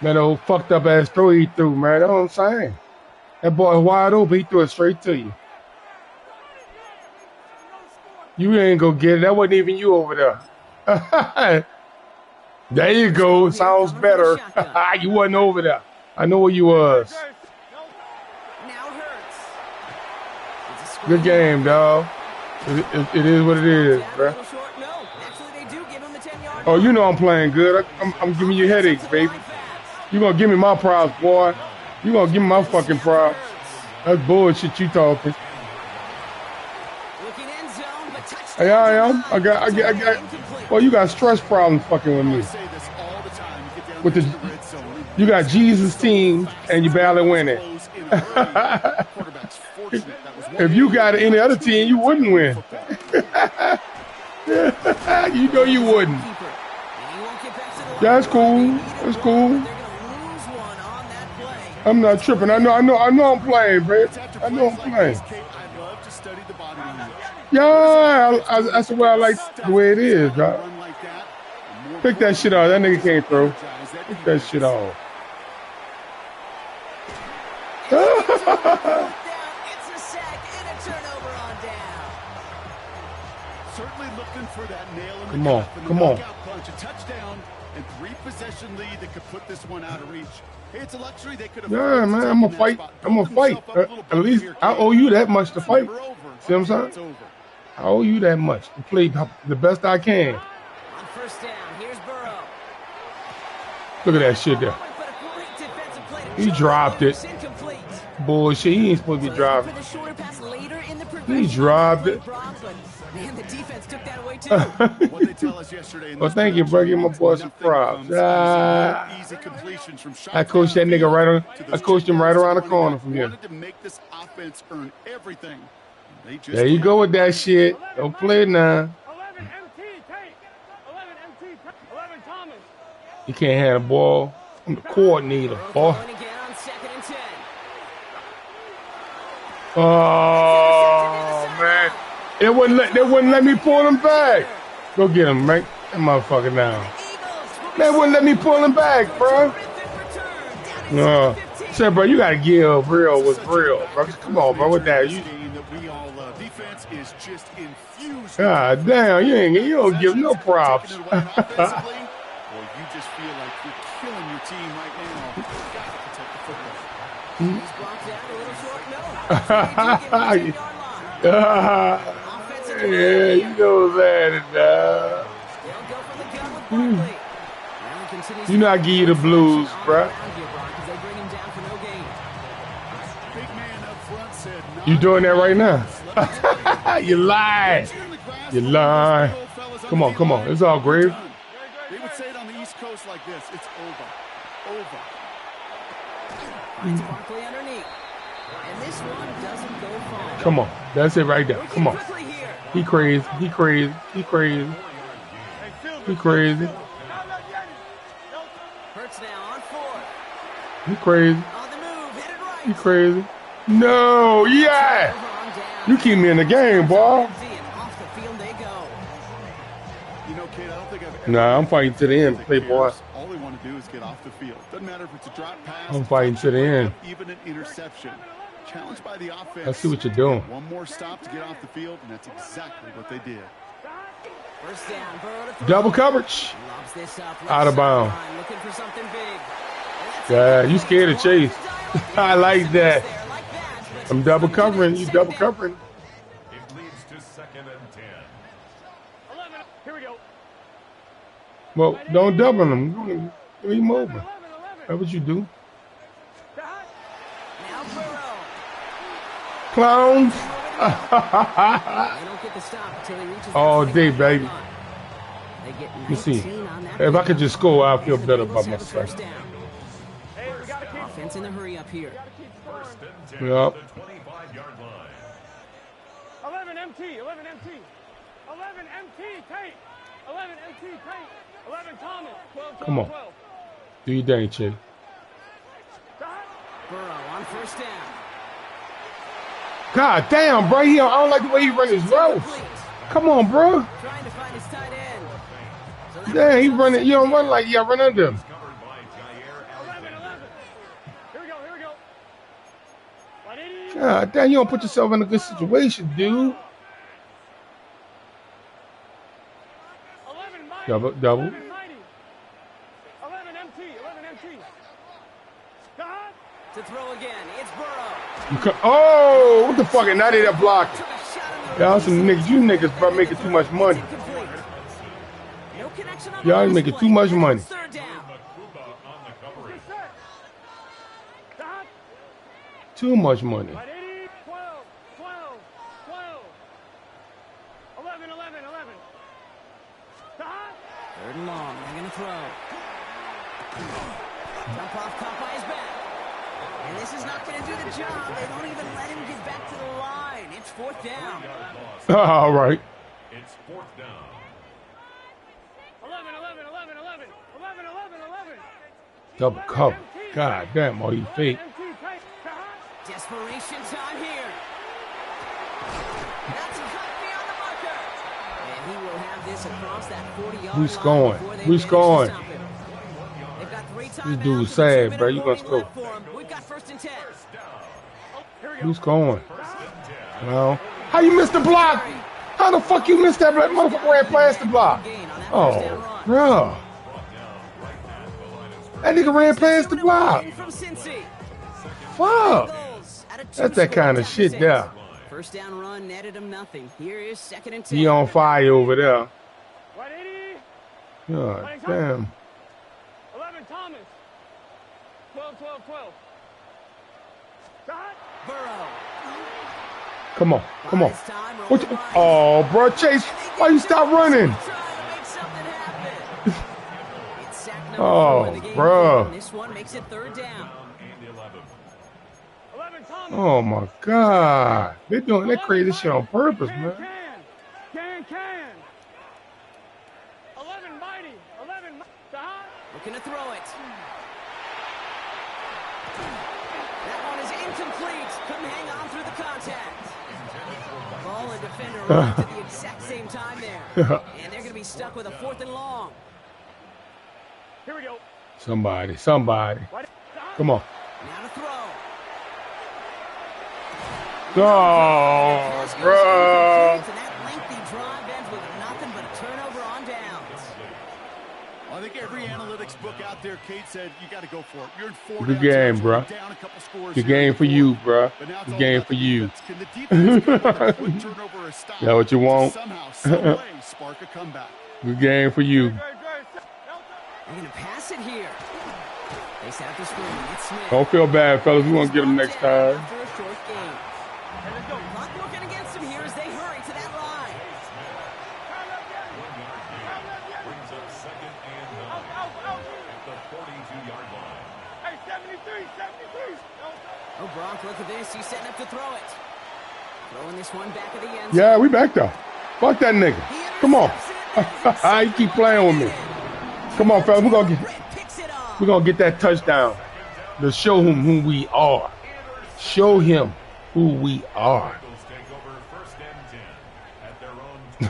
That old fucked up ass throw he threw, man. That's what I'm saying. That boy wide open, he threw it straight to you. You ain't gonna get it. That wasn't even you over there. There you go. Sounds better. You wasn't over there. I know where you was. Good game, dog. It is what it is, bro. Oh, you know I'm playing good. I'm giving you headaches, baby. You gonna give me my props, boy. You gonna give me my fucking props. That's bullshit you talking. Looking end zone, but touchdown. Hey, I am. I got. Well, you got stress problems fucking with me. With the, you got Jesus team and you barely win it. If you got any other team, you wouldn't win. You know you wouldn't. That's cool. That's cool. I'm not tripping. I know I'm playing, babe. I know I'm playing. Yeah, that's the way I like the way it is, dog. Pick that shit off. That nigga can't throw. Pick that shit off. It's a sack and a turnover on down. Certainly looking for that nail in the Come on, come on. Punch, a touchdown and 3-possession lead that could put this one out of reach. Hey, it's a luxury they could have. Yeah, man, I'm gonna fight. I'm gonna fight. At least I owe you that much to fight. See what I'm saying? I owe you that much to play the best I can. On first down, here's Burrow. Look at that shit there. He dropped it. Bullshit. He ain't supposed to be dropping. He dropped it. Man, the defense took that away too. Well, thank you, bro. Give my boy some props. I coached that nigga right on. I coached him right around the corner from here. There you go with that shit. Don't play it now. You can't have the ball. I'm the coordinator, boy. Oh man, they wouldn't let me pull him back. Go get him, Mike. That motherfucker down. They wouldn't let me pull him back, bro. Said, bro, you gotta give real with real, bro. Come on, bro, with that. God damn, you don't give no props. You just feel like you're killing your team right now. You gotta protect the football. He's blocked down a little short. Yeah, you know that. You know I give you the blues, bro. You doing that right now? You lying. You lying. Come on, come on. It's all grave. They would say it on the East Coast like this. It's over. Over. Barkley underneath. And this one doesn't go far. Come on. That's it right there. Come on. He crazy. He crazy. He crazy. He crazy. Hurts now on 4. He crazy. On the move, hit it right. He crazy. No, yeah. You keep me in the game, boy. Nah, I'm fighting to the end, playboy. All they want to do is get off the field. Doesn't matter if it's a drop pass. I'm fighting to the end. Even an interception. Challenged by the offense. I see what you're doing. One more stop to get off the field, and that's exactly what they did. First down, Burrow to throw. Double coverage. Out of bounds. Looking for something big. Yeah, you scared of Chase. I like that. I'm double covering. You double covering. It leads to 2nd and 10. 11. Here we go. Well, don't double them. Leave him over. That's what you do. Now Burrow. Clowns. They don't get the stop until he reaches All day, baby. They get Let me see. 19 on that If I could just score, I'd feel better about myself. Offense in the hurry up here. Yep. 25-yard line. 11 MT. 11 MT. 11 MT. Tate. 11 MT. Tate. 11 Thomas. 12. Come on. Do your thing, Chick. Burrow on first down. God damn, bro. I don't like the way he run his routes. Come on, bro. Trying to find his tight end. Damn, he running. You don't run like you run under him. 11. Here we go. God damn, you don't put yourself in a good situation, dude. 11 Double. 11 MT. 11 MT. To throw again. It's Burrow. Oh, what the fuck? And now they that blocked. Y'all some niggas. You niggas, bro, making too much money. Y'all making too much money. Too much money. Third and long. They're going to throw. Jump off, caught by his back. And this is not going to do the job. They don't even let him get back to the line. It's fourth down. All right. It's fourth down. 11, 11, 11, 11. 11, 11, 11. Double cover. God damn, all you fake. Desperation time here. That's cut beyond the marker. And he will have this across that 40-yard line. We scoring. We scoring. They've got 3 timeouts. This dude's sad, bro. You gonna score. We've got first and 10. Who's going? No. How you missed the block? How the fuck you missed that block? Motherfucker ran past the block. Oh, bro. That nigga ran past the block. Fuck. That's that kind of shit there. First down run netted him nothing. Here is second and 10. He on fire over there. God damn. 11 Thomas. 12, 12, 12. Burrow. Come on, come on. What you, oh, bro, Chase, why you stop running? Oh, bro. This one makes it third down. Oh my God, they're doing that crazy shit on purpose, man. Can. 11 mighty. 11 looking to throw it. That one is incomplete. Couldn't hang on through the contact. Ball and defender arrived at the exact same time there. And they're going to be stuck with a fourth and long. Here we go. Somebody. Come on. Now to throw. Oh, bro. That lengthy drive ends with nothing but a turnover on downs. I think every analytics book out there, Kate said, you got to go for it. You're in 4 Good game, bro. Good game for you, bro. Good game for you. That what you want? Somehow, some way, spark a comeback. Good game for you. They're going to pass it here. They set up the screen. It's Smith. Don't feel bad, fellas. We want to get them next time. After a short game. Clock working against them here as they hurry to that line. Brings up second and 9 at the 42-yard line. Hey, 73. Oh, Gronk, look at this. He's setting up to throw it. Throwing this one back of the end zone. Yeah, we back though. Fuck that nigga. Come on. You keep playing with me. Come on, fellas. We're gonna get that touchdown to show him who we are. Show him who we are.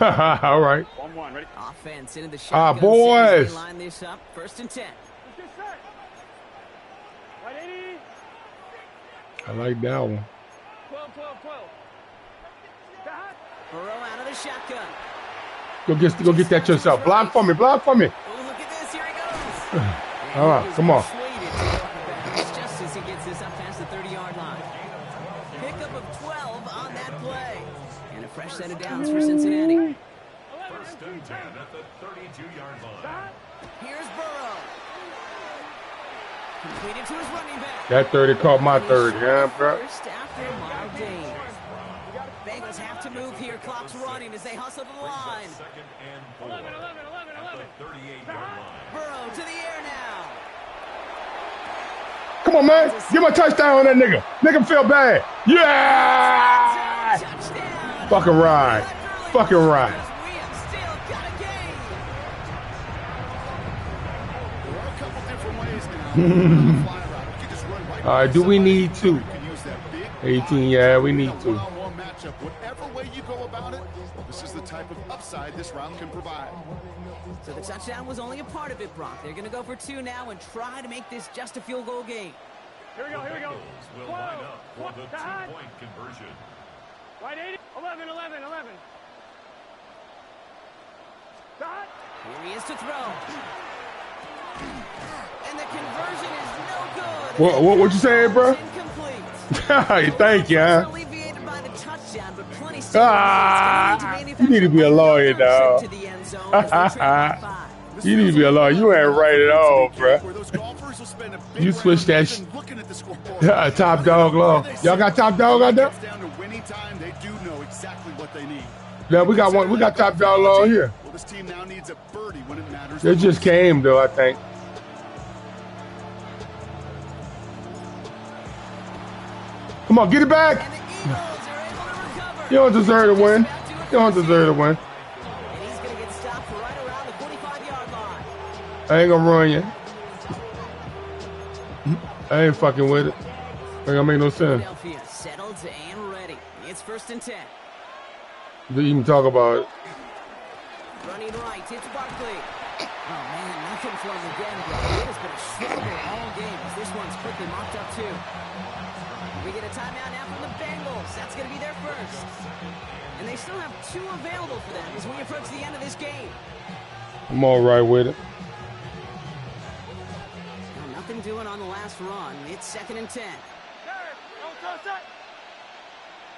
All right. 1-1, ready? Offense into the shotgun. Boys. They line this up. First and 10. Right, 80. I like that one. 12. Burrow out of the shotgun. Go get that yourself. Block for me. Oh, look at this. Here he goes. All right, come on. Just as he gets this up past the 30-yard line. Pickup of 12 on that play. And a fresh set of downs for Cincinnati. First and 10 at the 32-yard line. Here's Burrow. Completed to his running back. That 30 caught my 30, yeah, bro. First after a mild game. Bengals have to move here. Clock's running as they hustle to the line. Second and 4 at the 38-yard line. Burrow to the air now. Come on, man. Give him a touchdown on that nigga. Make him feel bad. Yeah! Touchdown. Fucking ride. Fucking ride. We have still got a game. There are a couple different ways now. All right, do we need to? 18, yeah, we need to. Whatever way you go about it, this is the type of upside this route can provide. So the touchdown was only a part of it, Brock. They're going to go for 2 now and try to make this just a field goal game. Here we go. Will line up for the 2-point conversion. Right, 80. 11. Here he is to throw. And the conversion is no good. What you saying, bro? Incomplete. Thank you, huh? Alleviated by the touchdown, but plenty you need to be a lawyer, dog. You need to be a lawyer. You ain't right at all, bro. You switch that top dog law. Y'all got top dog out there? Down to winning time, they do know exactly what they need. Yeah, we got one. We got top dog law here. Well, this team now needs a birdie when it matters. They just came though, I think. Come on, get it back. And the Eagles are able to recover. You don't deserve to win. You don't deserve to win. And he's going to get stopped right around the 45-yard line. I ain't gonna run you. I ain't fucking with it. Ain't gonna make no sense. Philadelphia settled and ready. It's 1st and 10. To even talk about it. Running right, it's Barkley. Oh, man, nothing for him again, but it has been a struggle all game as this one's quickly mocked up, too. We get a timeout now from the Bengals. That's going to be their first. And they still have 2 available for them as we approach the end of this game. I'm all right with it. Well, nothing doing on the last run. It's 2nd and 10. Don't touch that.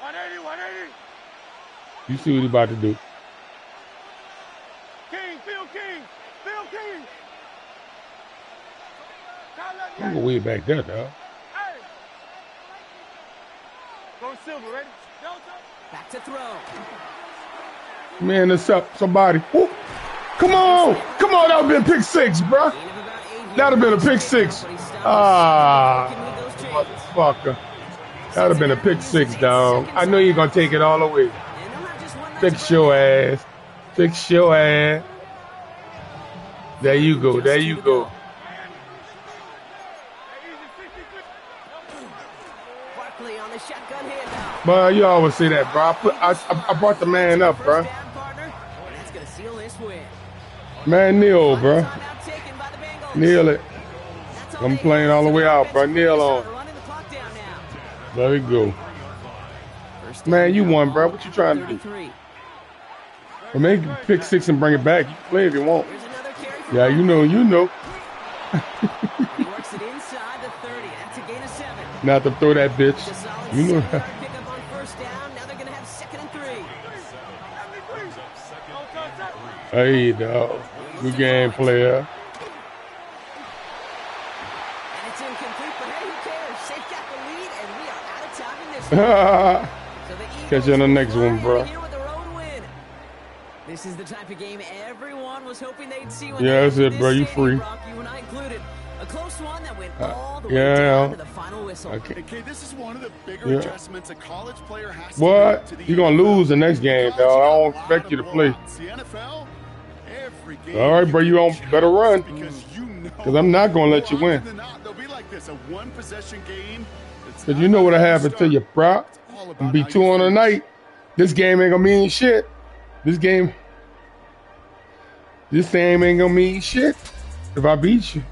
180, 180. You see what he about to do. King, Phil King. Phil King. I'm gonna way back there, dog. Hey. Go Silver, ready? Back to throw. Man, it's up. Somebody. Woo. Come on. Come on. That would have been a pick 6, bro. That would have been a pick 6. Ah, motherfucker. That would have been a pick 6, dog. I know you're going to take it all away. Fix your ass. Fix your ass. There you go. There you go. Barkley on the shotgun handoff. Man, you always say that, bro. I brought the man up, bro. That's going to seal this win. Man, kneel, bro. Kneel it. I'm playing all the way out, bro. Kneel on. There we go. Man, you won, bro. What you trying to do? Well, maybe pick 6 and bring it back. You can play if you want. Yeah, you know. He works it inside the 30. That's a gain of 7. Not to throw that bitch. You know. Pick up on 1st down. Now they're going to have 2nd and 3. Hey, dog. Good game, player. And it's incomplete, but hey, who cares? They've got the lead, and we are out of time in this one. So the Eagles Catch you on the next one, bro. here with a road win. This is the type of game everyone was hoping they'd see. Yeah, that's it, bro. You free. Rock, you and I included. A close one that went all the way Yeah. down to the final whistle. Okay. Okay, this is one of the bigger adjustments a college player has to What? make to the You're going to lose the next game, dog. I don't expect you to play. The NFL, every game All right, bro. You better run. because you know Because I'm not going to let you more win. often than not, they'll be like this, a one-possession game. Because you know what'll happen to you, bro. And be 2 on a night. This game ain't going to mean shit. This game ain't going to mean shit if I beat you.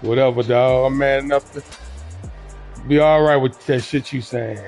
Whatever, dog. I'm mad enough to be all right with that shit you saying.